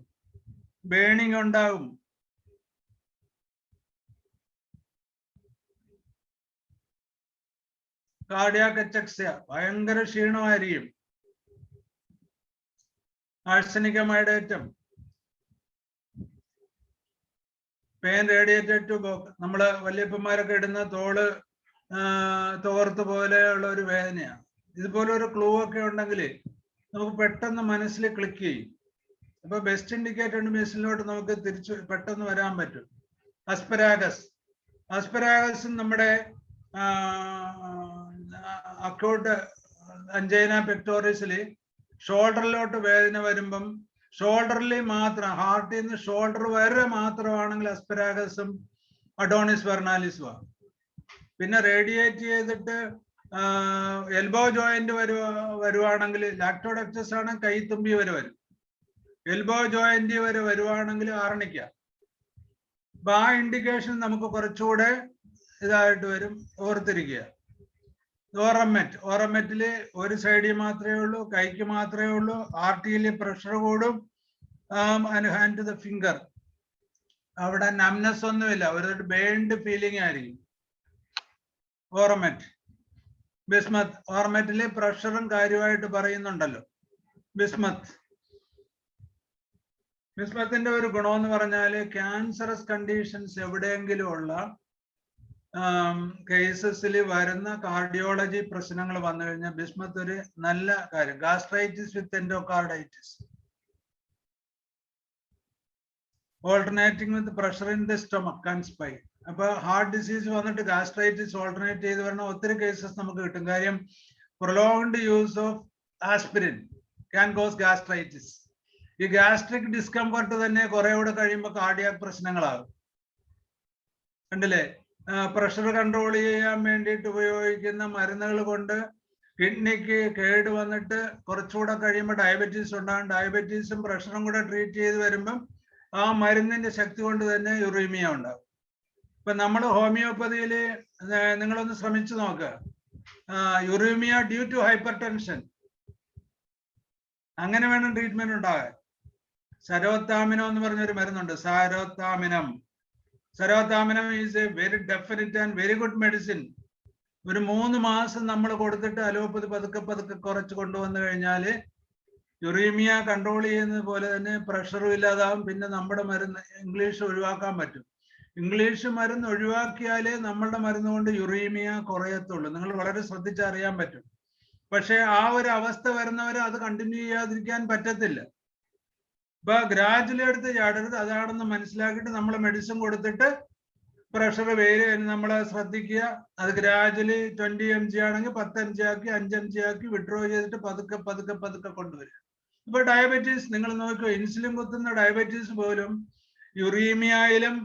ബേണിംഗ് ഉണ്ടാകും. കാർഡിയാക് അച്ചക്സിയ, ഭയങ്കര ക്ഷീണമായിരിക്കും. ആഴ്സനിക മൈഡേറ്റം, പെയിൻ റേഡിയേറ്റഡ് ടു ബോക്ക്, നമ്മള് വല്യപ്പന്മാരൊക്കെ ഇടുന്ന തോർത്ത് പോലെയുള്ള ഒരു വേദനയാണ്. ഇതുപോലെ ഒരു ക്ലൂ ഒക്കെ ഉണ്ടെങ്കിൽ നമുക്ക് പെട്ടെന്ന് മനസ്സിൽ ക്ലിക്ക് ചെയ്യും. അപ്പൊ ബെസ്റ്റ് ഇൻഡിക്കേറ്റഡ് മെഡിസിനിലോട്ട് നമുക്ക് തിരിച്ചു പെട്ടെന്ന് വരാൻ പറ്റും. അസ്പരാഗസ് നമ്മുടെ അക്യൂട്ട് അഞ്ചൈന പെക്ടോറിയസില് ഷോൾഡറിലോട്ട് വേദന വരുമ്പം ഷോൾഡറിൽ മാത്രം, ഹാർട്ടിൽ നിന്ന് ഷോൾഡർ വരെ മാത്രമാണെങ്കിൽ അസ്പരാഗസും അഡോണിസ് വെർണാലിസ് വാ. പിന്നെ റേഡിയേറ്റ് ചെയ്തിട്ട് എൽബോ ജോയിന്റ് വരുവാണെങ്കിൽ ലാക്ടോഡക്ടസ് ആണ് കൈത്തുമ്പി വരെ വരും. എൽബോ ജോയിന്റ് വരെ വരുവാണെങ്കിൽ ആർണിക്ക. അപ്പൊ ആ ഇൻഡിക്കേഷൻ നമുക്ക് കുറച്ചുകൂടെ ഇതായിട്ട് വരും, ഓർത്തിരിക്കുക. ഓറമെറ്റില് ഒരു സൈഡിൽ മാത്രമേ ഉള്ളൂ, കൈക്ക് മാത്രമേ ഉള്ളൂ. ആർട്ടിയിൽ പ്രഷർ കൂടും. ഹാൻഡ് ടു ദ ഫിംഗർ, അവിടെ നംനെസ് ഒന്നുമില്ല, ഒരു ബേൺഡ് ഫീലിംഗ് ആയിരിക്കും. ഓറമെറ്റ്. ബിസ്മത്ത്, ഓർമെറ്റില് പ്രഷറും കാര്യമായിട്ട് പറയുന്നുണ്ടല്ലോ. ബിസ്മത്തിന്റെ ഒരു ഗുണമെന്ന് പറഞ്ഞാല് ക്യാൻസറസ് കണ്ടീഷൻസ് എവിടെയെങ്കിലും ഉള്ള കേസസിൽ വരുന്ന കാർഡിയോളജി പ്രശ്നങ്ങൾ വന്നു കഴിഞ്ഞാൽ ബിസ്മത്ത് ഒരു നല്ല കാര്യം. Gastritis with endocarditis, alternating with pressure in the stomach and spine. അപ്പൊ ഹാർട്ട് ഡിസീസ് വന്നിട്ട് ഗാസ്ട്രൈറ്റിസ് ഓൾട്ടർനേറ്റ് ചെയ്ത് വരുന്ന ഒത്തിരി കേസസ് നമുക്ക് കിട്ടും. കാര്യം prolonged use of aspirin can cause gastritis. ഈ ഗാസ്ട്രിക് ഡിസ്കംഫർട്ട് തന്നെ കുറെ കൂടെ കഴിയുമ്പോൾ കാർഡിയാക് പ്രശ്നങ്ങളാകും. കണ്ടില്ലേ? പ്രഷർ കൺട്രോൾ ചെയ്യാൻ വേണ്ടിയിട്ട് ഉപയോഗിക്കുന്ന മരുന്നുകൾ കൊണ്ട് കിഡ്നിക്ക് കേട് വന്നിട്ട് കുറച്ചുകൂടെ കഴിയുമ്പോൾ ഡയബറ്റീസ് ഉണ്ടാകും. ഡയബറ്റീസും പ്രഷറും കൂടെ ട്രീറ്റ് ചെയ്ത് വരുമ്പം ആ മരുന്നിന്റെ ശക്തി കൊണ്ട് തന്നെ യുറീമിയ ഉണ്ടാകും. ഇപ്പൊ നമ്മൾ ഹോമിയോപ്പതിയിൽ നിങ്ങളൊന്ന് ശ്രമിച്ചു നോക്കുക. Uraemia due to hypertension, അങ്ങനെ വേണം ട്രീറ്റ്മെന്റ് ഉണ്ടാകാൻ. സരോത്താമിനോ എന്ന് പറഞ്ഞൊരു മരുന്നുണ്ട്, സരോത്താമിനം is a very definite and very good medicine. ഒരു 3 മാസം നമ്മൾ കൊടുത്തിട്ട് അലോപ്പതി പതുക്കെ പതുക്കെ കുറച്ച് കൊണ്ടുവന്നു കഴിഞ്ഞാല് യുറീമിയ കൺട്രോൾ ചെയ്യുന്നത് പോലെ തന്നെ പ്രഷറും ഇല്ലാതാവും. പിന്നെ നമ്മുടെ മരുന്ന് ഇംഗ്ലീഷ് ഒഴിവാക്കാൻ പറ്റും. ഇംഗ്ലീഷ് മരുന്ന് ഒഴിവാക്കിയാലേ നമ്മളുടെ മരുന്ന് കൊണ്ട് യുറീമിയ കുറയത്തുള്ളൂ. നിങ്ങൾ വളരെ ശ്രദ്ധിച്ചറിയാൻ പറ്റും. പക്ഷെ ആ ഒരു അവസ്ഥ വരുന്നവരെ അത് കണ്ടിന്യൂ ചെയ്യാതിരിക്കാൻ പറ്റത്തില്ല. ഇപ്പൊ ഗ്രാജുവലി എടുത്ത് ചാടരുത്, അതാണെന്ന് മനസ്സിലാക്കിയിട്ട് നമ്മൾ മെഡിസിൻ കൊടുത്തിട്ട് പ്രഷർ നമ്മൾ ശ്രദ്ധിക്കുക. അത് ഗ്രാജുവലി 20 mg ആണെങ്കിൽ 10 mg ആക്കി 5 mg ആക്കി വിഡ്രോ ചെയ്തിട്ട് പതുക്കെ പതുക്കെ പതുക്കെ കൊണ്ടുവരിക. ഇപ്പൊ ഡയബറ്റീസ് നിങ്ങൾ നോക്കുക, ഇൻസുലിൻ കുത്തുന്ന ഡയബറ്റീസ് പോലും യുറീമിയയിലും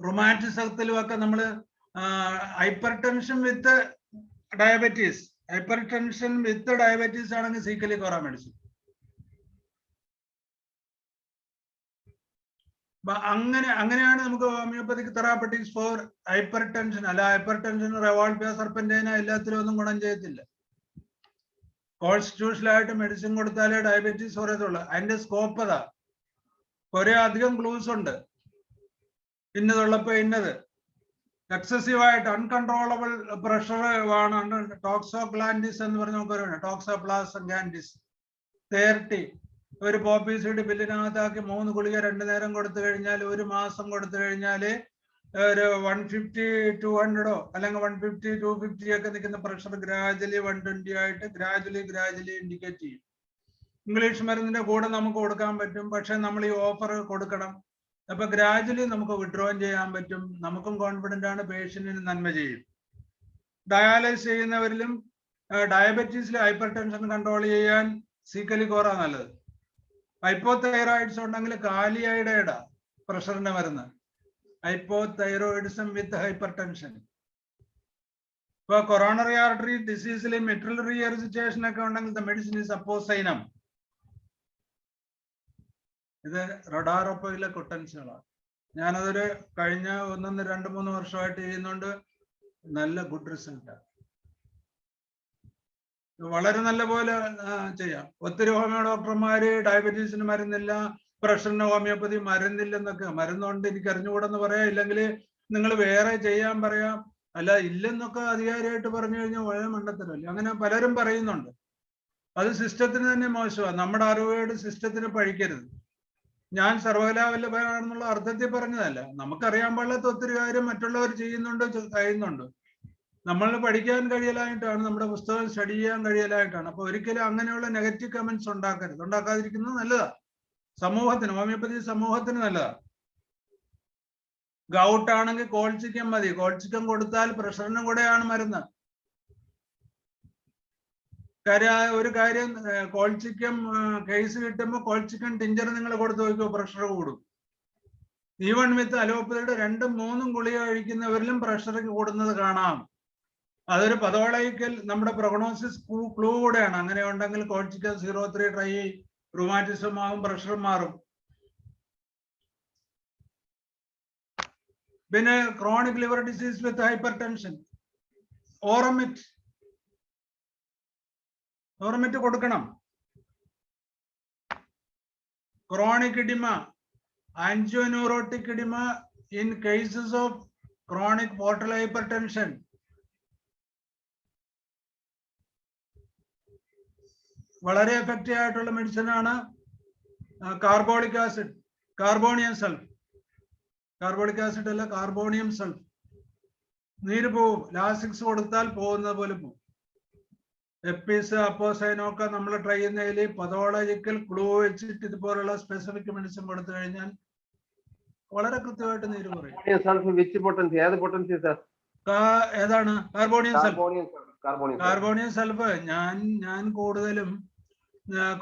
റുമാറ്റിസത്തിലും ഒക്കെ നമ്മൾ ഹൈപ്പർ ടെൻഷൻ വിത്ത് ഡയബറ്റീസ് ആണെങ്കിൽ സീക്കലി കോറ മെഡിസിൻ. അങ്ങനെയാണ് നമുക്ക് ഹോമിയോപ്പതിക് തെറാപ്പറ്റിക്സ് ഫോർ ഹൈപ്പർ ടെൻഷൻ. അല്ല ഹൈപ്പർ ടെൻഷൻ റെവോൾപ്പിയ സർപ്പന്റൈന എല്ലാത്തിലും ഒന്നും ഗുണം ചെയ്യത്തില്ല. കോൺസ്റ്റിറ്റ്യൂഷനായിട്ട് മെഡിസിൻ കൊടുത്താലേ ഡയബറ്റീസ് കുറയത്തുള്ളൂ. അതിന്റെ സ്കോപ്പ് അതാ. കുറെ അധികം ക്ലൂസ് ഉണ്ട്. ഇന്നതുള്ളപ്പോ ഇന്നത്. എക്സസീവ് ആയിട്ട് അൺകൺട്രോളബിൾ പ്രഷർ ആണ് ടോക്സോഗ്ലാൻഡിസ് എന്ന് പറഞ്ഞ നമുക്ക് ടോക്സോപ്ലാസം ഗ്ലാൻഡിസ് 30 ഒരു പോപ്പി സീഡ് ബില്ലിനകത്താക്കി 3 ഗുളിക 2 നേരം കൊടുത്തു കഴിഞ്ഞാൽ 1 മാസം കൊടുത്തു കഴിഞ്ഞാൽ ഒരു 150-200 അല്ലെങ്കിൽ 150-250 ഒക്കെ നിൽക്കുന്ന പ്രഷർ ഗ്രാജുവലി 120 ആയിട്ട് ഗ്രാജുവലി ഇൻഡിക്കേറ്റ് ചെയ്യും. ഇംഗ്ലീഷ് മരുന്നിന്റെ കൂടെ നമുക്ക് കൊടുക്കാൻ പറ്റും. പക്ഷെ നമ്മൾ ഈ ഓഫർ കൊടുക്കണം. അപ്പൊ ഗ്രാജുവലി നമുക്ക് വിഡ്രോ ചെയ്യാൻ പറ്റും. നമുക്കും കോൺഫിഡന്റ് ആണ്, പേഷ്യന്റിന് നന്മ ചെയ്യും. ഡയാലിസിസ് ചെയ്യുന്നവരിലും ഡയബറ്റീസിൽ ഹൈപ്പർ ടെൻഷൻ കൺട്രോൾ ചെയ്യാൻ സീക്കലിക്കോറ നല്ലത്. ഹൈപ്പോതൈറോയിഡ്സ് ഉണ്ടെങ്കിൽ കാലിയൈഡൈഡ പ്രഷറിന്റെ മരുന്ന്. ഹൈപ്പോതൈറോയിഡിസം വിത്ത് ഹൈപ്പർ ടെൻഷൻ. ഇപ്പൊ കൊറോണറി ആർട്ടറി ഡിസീസിൽ മെട്രൽ റീഎറിസിറ്റേഷൻ ഒക്കെ ഉണ്ടെങ്കിൽ ദ മെഡിസിൻ ഈസ് അപ്പോസൈനം. ഇത് റഡാറോപ്പയിലെ കൊട്ടൻസുകളാണ്. ഞാനതൊരു കഴിഞ്ഞ 1-2-3 വർഷമായിട്ട് ചെയ്യുന്നോണ്ട് നല്ല ഗുഡ് റിസൾട്ടാണ്. വളരെ നല്ല പോലെ ചെയ്യാം. ഒത്തിരി ഹോമിയോ ഡോക്ടർമാര് ഡയബറ്റീസിന് മരുന്നില്ല, പ്രഷറിന് ഹോമിയോപ്പതി മരുന്നില്ലെന്നൊക്കെ. മരുന്നുകൊണ്ട് എനിക്ക് അറിഞ്ഞുകൂടെന്ന് പറയാം, ഇല്ലെങ്കിൽ നിങ്ങൾ വേറെ ചെയ്യാൻ പറയാം. അല്ല ഇല്ലെന്നൊക്കെ അധികാരിയായിട്ട് പറഞ്ഞു കഴിഞ്ഞാൽ വളരെ മണ്ടത്തരമല്ലേ. അങ്ങനെ പലരും പറയുന്നുണ്ട്. അത് സിസ്റ്റത്തിന് തന്നെ മോശമാണ്. നമ്മുടെ അറിവുകേട് സിസ്റ്റത്തിന് പഴിക്കരുത്. ഞാൻ സർവകലാവല്ലഭനാണെന്നുള്ള അർത്ഥത്തിൽ പറഞ്ഞതല്ല. നമുക്കറിയാൻ പാടില്ലാത്ത ഒത്തിരി കാര്യം മറ്റുള്ളവർ ചെയ്യുന്നുണ്ട്, കഴിയുന്നുണ്ട്. നമ്മൾ പഠിക്കാൻ കഴിയലായിട്ടാണ്, നമ്മുടെ പുസ്തകം സ്റ്റഡി ചെയ്യാൻ കഴിയലായിട്ടാണ്. അപ്പൊ ഒരിക്കലും അങ്ങനെയുള്ള നെഗറ്റീവ് കമന്റ്സ് ഉണ്ടാക്കരുത്. ഉണ്ടാക്കാതിരിക്കുന്നത് നല്ലതാ. സമൂഹത്തിന്, ഹോമിയോപ്പതി സമൂഹത്തിന് നല്ലതാ. ഗൗട്ട് ആണെങ്കിൽ കോൾച്ചിക്കം മതി. കോൾച്ചിക്കം കൊടുത്താൽ പ്രഷറിനും കൂടെയാണ് മരുന്ന്. ഒരു കാര്യം, കോൾച്ചിക്കം കേസ് കിട്ടുമ്പോൾ കോൾച്ചിക്കം ടിഞ്ചർ നിങ്ങൾ കൊടുത്തു നോക്കുമോ, പ്രഷർ കൂടും. ഈവൺ വിത്ത് അലോപ്പതിയുടെ 2-3 ഗുളിക കഴിക്കുന്നവരിലും പ്രഷർ കൂടുന്നത് കാണാം. അതൊരു പതോളജിക്കൽ നമ്മുടെ പ്രൊഗ്നോസിസ് ക്ലൂ കൂടെയാണ്. അങ്ങനെ ഉണ്ടെങ്കിൽ കോർട്ടിക്കൽ 03 ട്രൈ റുമാറ്റിസം ആവും, പ്രഷർ മാറും. പിന്നെ chronic liver disease with hypertension, ഓറമിറ്റ് കൊടുക്കണം. Chronic oedema, angioneurotic oedema in cases of chronic portal hypertension. വളരെ എഫക്റ്റീവ് ആയിട്ടുള്ള മെഡിസിൻ ആണ് കാർബോളിക് ആസിഡ്, കാർബോണിയം സൾഫ്. കാർബോളിക് ആസിഡ് അല്ല, കാർബോണിയം സൾഫ്. നീര് പോവും, ലാസിക്സ് കൊടുത്താൽ പോകുന്നത് പോലെ പോകും. എപ്പീസ്, അപ്പോസൈനൊക്കെ നമ്മൾ ട്രൈ ചെയ്യുന്നതിൽ പതോളജിക്കൽ ക്ലൂ വെച്ചിട്ട് ഇതുപോലുള്ള സ്പെസിഫിക് മെഡിസിൻ കൊടുത്തു കഴിഞ്ഞാൽ വളരെ കൃത്യമായിട്ട് നീര് പറയും. ഏതാണ് കാർബോണിയം സൾഫ്? കാർബോണിയം സൾഫ് ഞാൻ കൂടുതലും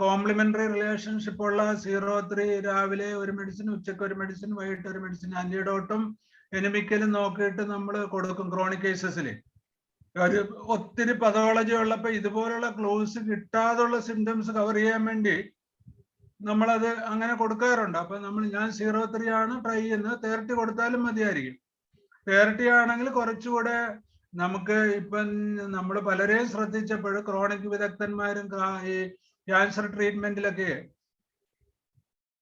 കോംപ്ലിമെന്ററി റിലേഷൻഷിപ്പ് ഉള്ള 03 രാവിലെ ഒരു മെഡിസിൻ, ഉച്ചക്ക് ഒരു മെഡിസിൻ, വൈകിട്ട് ഒരു മെഡിസിൻ, ആന്റിഡോട്ടും എനിമിക്കലും നോക്കിയിട്ട് നമ്മൾ കൊടുക്കും. ക്രോണിക് കേസസിൽ ഒരു ഒത്തിരി പതോളജി ഉള്ളപ്പോ ഇതുപോലുള്ള ക്ലോസ് കിട്ടാതുള്ള സിംറ്റംസ് കവർ ചെയ്യാൻ വേണ്ടി നമ്മളത് അങ്ങനെ കൊടുക്കാറുണ്ട്. അപ്പൊ ഞാൻ 03 ആണ് ട്രൈ ചെയ്യുന്നത്. 30 കൊടുത്താലും മതിയായിരിക്കും. 30 ആണെങ്കിൽ കുറച്ചുകൂടെ നമുക്ക് ഇപ്പം നമ്മൾ പലരെയും ശ്രദ്ധിച്ചപ്പോൾ ക്രോണിക് വിദഗ്ധന്മാരും ഈ ക്യാൻസർ ട്രീറ്റ്മെന്റിലൊക്കെ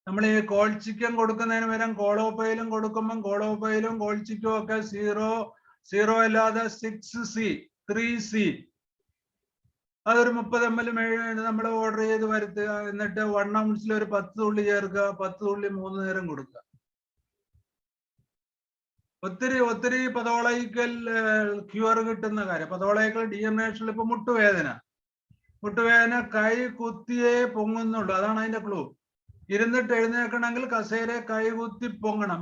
നമ്മൾ ഈ കോൾച്ചിക്കം കൊടുക്കുന്നതിന് പകരം കോളോപ്പയിലും കൊടുക്കുമ്പം കോളോപ്പയിലും കോൾച്ചിക്കും ഒക്കെ 0 അല്ലാതെ 6C 3C അതൊരു 30 ml നമ്മൾ ഓർഡർ ചെയ്ത് വരുത്തുക. എന്നിട്ട് 1 ounce ഒരു 10 തുള്ളി ചേർക്കുക, 10 തുള്ളി 3 നേരം കൊടുക്കുക. ഒത്തിരി പതോളജിക്കൽ ക്യൂർ കിട്ടുന്ന കാര്യം. പതോളജിക്കൽ ഡിഎംനേഷനിൽ ഇപ്പൊ മുട്ടുവേദന കൈ കുത്തിയേ പൊങ്ങുന്നുള്ളൂ. അതാണ് അതിന്റെ ക്ലൂ. ഇരുന്നിട്ട് എഴുന്നേക്കണമെങ്കിൽ കസേര കൈ കുത്തി പൊങ്ങണം.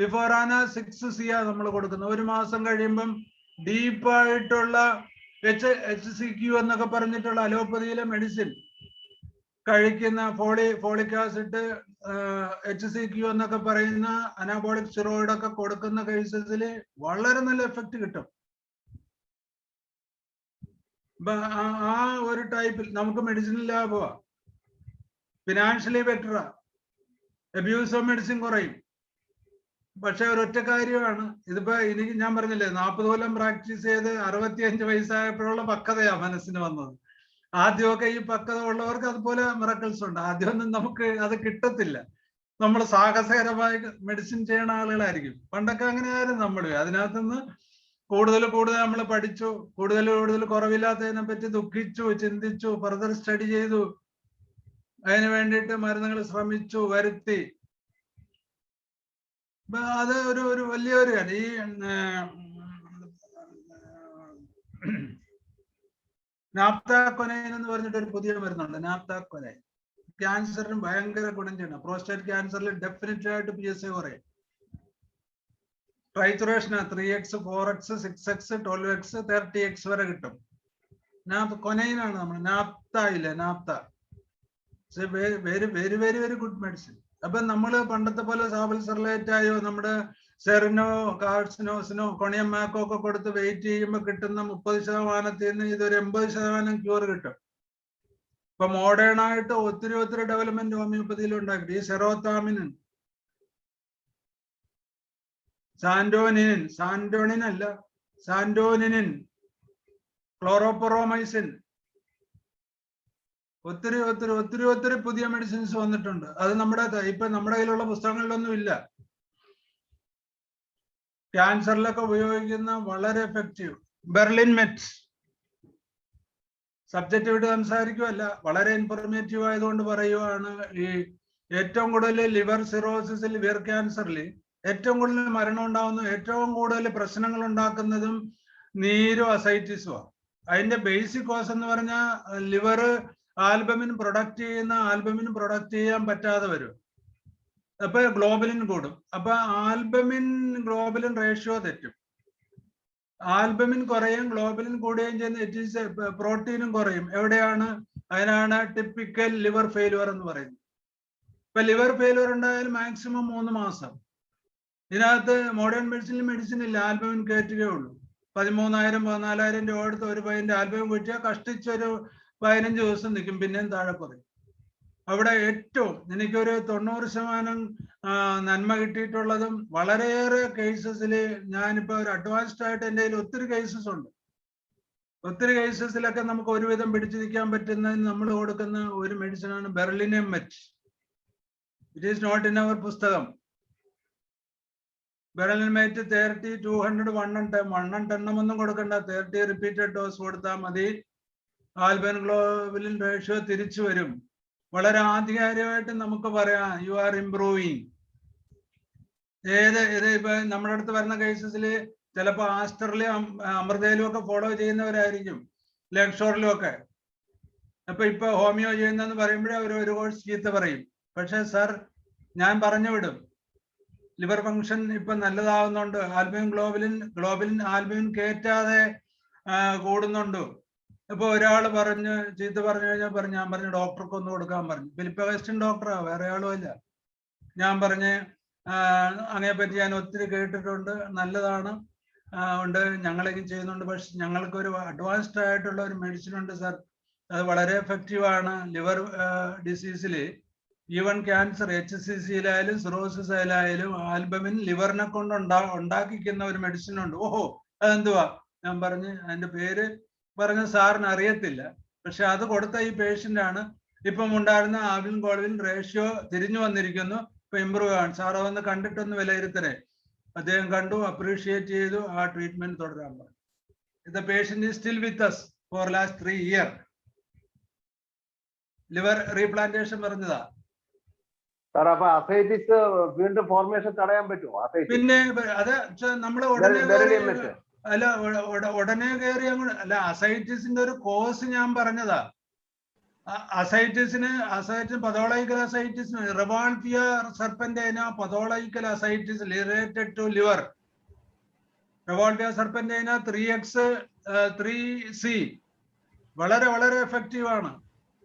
ബിഫോറാന 6C നമ്മൾ കൊടുക്കുന്നത്. 1 മാസം കഴിയുമ്പം ഡീപ്പായിട്ടുള്ള HCQ എന്നൊക്കെ പറഞ്ഞിട്ടുള്ള അലോപ്പതിയിലെ മെഡിസിൻ കഴിക്കുന്ന ഫോളിക് ആസിഡ്, HCQ എന്നൊക്കെ പറയുന്ന അനാബോളിക് സ്റ്റിറോയിഡ് ഒക്കെ കൊടുക്കുന്ന കേസസിൽ വളരെ നല്ല എഫക്റ്റ് കിട്ടും. ആ ഒരു ടൈപ്പിൽ നമുക്ക് മെഡിസിൻ ലാഭമാണ്, ഫിനാൻഷ്യലി ബെറ്ററാ, അബ്യൂസ് ഓഫ് മെഡിസിൻ കുറയും. പക്ഷെ ഒരൊറ്റ കാര്യമാണ്, ഇതിപ്പോ എനിക്ക് ഞാൻ പറഞ്ഞില്ലേ 40 കൊല്ലം പ്രാക്ടീസ് ചെയ്ത് 65 വയസ്സായപ്പോഴുള്ള പക്വതയാ മനസ്സിന് വന്നത്. ആദ്യമൊക്കെ ഈ പക്വത ഉള്ളവർക്ക് അതുപോലെ മിറക്കിൾസ് ഉണ്ട്. ആദ്യമൊന്നും നമുക്ക് അത് കിട്ടത്തില്ല. നമ്മൾ സാഹസകരമായി മെഡിസിൻ ചെയ്യുന്ന ആളുകളായിരിക്കും. പണ്ടൊക്കെ അങ്ങനെയായിരുന്നു നമ്മൾ. അതിനകത്തുനിന്ന് കൂടുതൽ നമ്മൾ പഠിച്ചു, കൂടുതൽ കുറവില്ലാത്തതിനെ പറ്റി ദുഃഖിച്ചു, ചിന്തിച്ചു, ഫർദർ സ്റ്റഡി ചെയ്തു, അതിന് വേണ്ടിയിട്ട് മരുന്നുകൾ ശ്രമിച്ചു, വരുത്തി. അത് ഒരു വലിയൊരു കാര്യം. ഈ നാപ്താകൊനൈൻ എന്ന് പറഞ്ഞിട്ട് ഒരു പുതിയ മരുന്നുണ്ട്, നാപ്താകൊനൈൻ. ക്യാൻസറിന് ഭയങ്കര ഗുണം ചെയ്യണം. പ്രോസ്റ്റേറ്റ് ക്യാൻസറിൽ ഡെഫിനറ്റ് ആയിട്ട് PSA കുറയും. ട്രൈച്ചുറേഷന് 3x 4x 6x 12x 30x വരെ കിട്ടും. കൊനൈനാണ് നമ്മൾ നാപ്ത ഇല്ലേ, naphtha. Very very very very good medicine. അപ്പൊ നമ്മള് പണ്ടത്തെ പോലെ സാബൽ സെർലേറ്റായോ നമ്മുടെ സെറിനോ കാർസിനോസിനോ കൊണിയമ്മാക്കോ ഒക്കെ കൊടുത്ത് വെയിറ്റ് ചെയ്യുമ്പോൾ കിട്ടുന്ന 30% ഇതൊരു 80% ക്യൂർ കിട്ടും. ഇപ്പൊ മോഡേൺ ആയിട്ട് ഒത്തിരി ഡെവലപ്മെന്റ് ഹോമിയോപ്പതിയിൽ ഉണ്ടാക്കി. ഈ സെറോതാമിനിൻ, സാന്റോനിനിൻ, ക്ലോറോപൊറോമൈസിൻ, ഒത്തിരി പുതിയ മെഡിസിൻസ് വന്നിട്ടുണ്ട്. അത് ഇപ്പൊ നമ്മുടെ കയ്യിലുള്ള പുസ്തകങ്ങളിലൊന്നും ഇല്ല. ക്യാൻസറിലൊക്കെ ഉപയോഗിക്കുന്ന വളരെ എഫക്റ്റീവ്. ബെർലിൻ മെറ്റ് സബ്ജക്റ്റ് വിട്ട് സംസാരിക്കുമല്ല, വളരെ ഇൻഫോർമേറ്റീവ് ആയതുകൊണ്ട് പറയുവാണ്. ഈ ഏറ്റവും കൂടുതൽ ലിവർ സിറോസിസിൽ, ലിവർ ക്യാൻസറിൽ ഏറ്റവും കൂടുതൽ മരണം ഉണ്ടാകുന്നതും ഏറ്റവും കൂടുതൽ പ്രശ്നങ്ങൾ ഉണ്ടാക്കുന്നതും നീരും അസൈറ്റിസുമാണ്. അതിന്റെ ബേസിക് കോസ് എന്ന് പറഞ്ഞാൽ ലിവർ ആൽബമിൻ പ്രൊഡക്റ്റ് ചെയ്യാൻ പറ്റാതെ വരും. അപ്പൊ ഗ്ലോബലിൻ കൂടും. അപ്പൊ ഗ്ലോബലിൻ റേഷ്യോ തെറ്റും. ആൽബമിൻ കുറയും, ഗ്ലോബലിൻ കൂടുകയും ചെയ്യുന്ന പ്രോട്ടീനും കുറയും. എവിടെയാണ്? അതിനാണ് ടിപ്പിക്കൽ ലിവർ ഫെയിലുവർ എന്ന് പറയുന്നത്. ഇപ്പൊ ലിവർ ഫെയിലിയർ ഉണ്ടായാലും മാക്സിമം 3 മാസം. ഇതിനകത്ത് മോഡേൺ മെഡിസിൻ ഇല്ല, ആൽബമിൻ കയറ്റുകയേ ഉള്ളൂ. 13,000 14,000 രൂപ എടുത്ത് ഒരു പയ്യന്റെ ആൽബം കിട്ടിയാൽ കഷ്ടിച്ചൊരു 15 ദിവസം നിൽക്കും, പിന്നെയും താഴെ പറയും. അവിടെ ഏറ്റവും എനിക്കൊരു 90% നന്മ കിട്ടിയിട്ടുള്ളതും വളരെയേറെ കേസസിൽ ഞാനിപ്പോ ഒരു അഡ്വാൻസ്ഡ് ആയിട്ട് എൻ്റെ കയ്യിൽ ഒത്തിരി കേസസ് ഉണ്ട്. ഒത്തിരി കേസസിലൊക്കെ നമുക്ക് ഒരുവിധം പിടിച്ചു നിൽക്കാൻ പറ്റുന്നതിന് നമ്മൾ കൊടുക്കുന്ന ഒരു മെഡിസിനാണ് ബെർലിനിയം മെറ്റ്. It is not in our പുസ്തകം. ബെർലിനിയം മെറ്റ് 30, 200, 110 ഒന്നും കൊടുക്കണ്ട, 30 റിപ്പീറ്റഡ് ഡോസ് കൊടുത്താൽ മതി. ആൽബൻ ഗ്ലോബുലിൻ റേഷ്യോ തിരിച്ചു വരും. വളരെ ആധികാരികമായിട്ട് നമുക്ക് പറയാം യു ആർ ഇംപ്രൂവിങ്. ഇത് ഇപ്പൊ നമ്മുടെ അടുത്ത് വരുന്ന കേസസിൽ ചിലപ്പോൾ ആസ്റ്ററിലും അമൃതയിലും ഒക്കെ ഫോളോ ചെയ്യുന്നവരായിരിക്കും, ലെക്ഷോറിലും ഒക്കെ. ഇപ്പൊ ഹോമിയോ ചെയ്യുന്നെന്ന് പറയുമ്പോഴേ അവർ ഒരു കോഴ്സ് ചീത്ത പറയും. പക്ഷെ സർ ഞാൻ പറഞ്ഞു വിടും, ലിവർ ഫംഗ്ഷൻ ഇപ്പൊ നല്ലതാവുന്നുണ്ട്, ഗ്ലോബുലിൻ ആൽബുമിൻ കയറ്റാതെ കൂടുന്നുണ്ട്. ഇപ്പൊ ഒരാൾ പറഞ്ഞ് ചീത്ത പറഞ്ഞു കഴിഞ്ഞാൽ ഞാൻ പറഞ്ഞു ഡോക്ടർക്ക് ഒന്ന് കൊടുക്കാൻ പറഞ്ഞു. ഫിലിപ്പ് വെസ്റ്റൻ ഡോക്ടറാ, വേറെ ആളും അല്ല. ഞാൻ പറഞ്ഞ് അതിനെപ്പറ്റി ഞാൻ ഒത്തിരി കേട്ടിട്ടുണ്ട്, നല്ലതാണ്, ഉണ്ട്, ഞങ്ങളെങ്കിലും ചെയ്യുന്നുണ്ട്. പക്ഷെ ഞങ്ങൾക്ക് ഒരു അഡ്വാൻസ്ഡ് ആയിട്ടുള്ള ഒരു മെഡിസിൻ ഉണ്ട് സാർ, അത് വളരെ എഫക്റ്റീവ് ആണ്. ലിവർ ഡിസീസിൽ ഈവൻ ക്യാൻസർ, HCC-യിലായാലും സിറോസിസിലായാലും ആൽബമിൻ ലിവറിനെ കൊണ്ട് ഉണ്ടാക്കിക്കുന്ന ഒരു മെഡിസിൻ ഉണ്ട്. ഓഹോ, അതെന്തുവാ? ഞാൻ പറഞ്ഞ് അതിന്റെ പേര് പറഞ്ഞ സാറിന് അറിയത്തില്ല. പക്ഷെ അത് കൊടുത്ത ഈ പേഷ്യന്റ് ആണ്. ഇപ്പം ഉണ്ടായിരുന്ന ആൽബിൻ ഗ്ലോബുലിൻ റേഷ്യോ തിരിഞ്ഞു വന്നിരിക്കുന്നു, ഇപ്പൊ ഇമ്പ്രൂവ് ആണ്. സാർ വന്ന് കണ്ടിട്ടൊന്ന് വിലയിരുത്തണേ. അദ്ദേഹം കണ്ടു, അപ്രീഷിയേറ്റ് ചെയ്തു, ആ ട്രീറ്റ്മെന്റ് തുടരാൻ പറഞ്ഞു. The patient is still with us for last 3 years. Liver replantation പറഞ്ഞതാ. വീണ്ടും ഫോർമേഷൻ തടയാൻ പറ്റുമോ? പിന്നെ അത് നമ്മള് ഉടനെ കയറി അല്ല, അസൈറ്റിസിന്റെ ഒരു കോഴ്സ് ഞാൻ പറഞ്ഞതാ. അസൈറ്റിസിന് പതോളജിക്കൽ അസൈറ്റിസിന് റിവാൾഫിയ സർപ്പന്റൈന pathological ascites related to liver. റിവാൾഫിയ സർപ്പന്റൈന 3X 3C വളരെ വളരെ എഫക്റ്റീവ് ആണ്.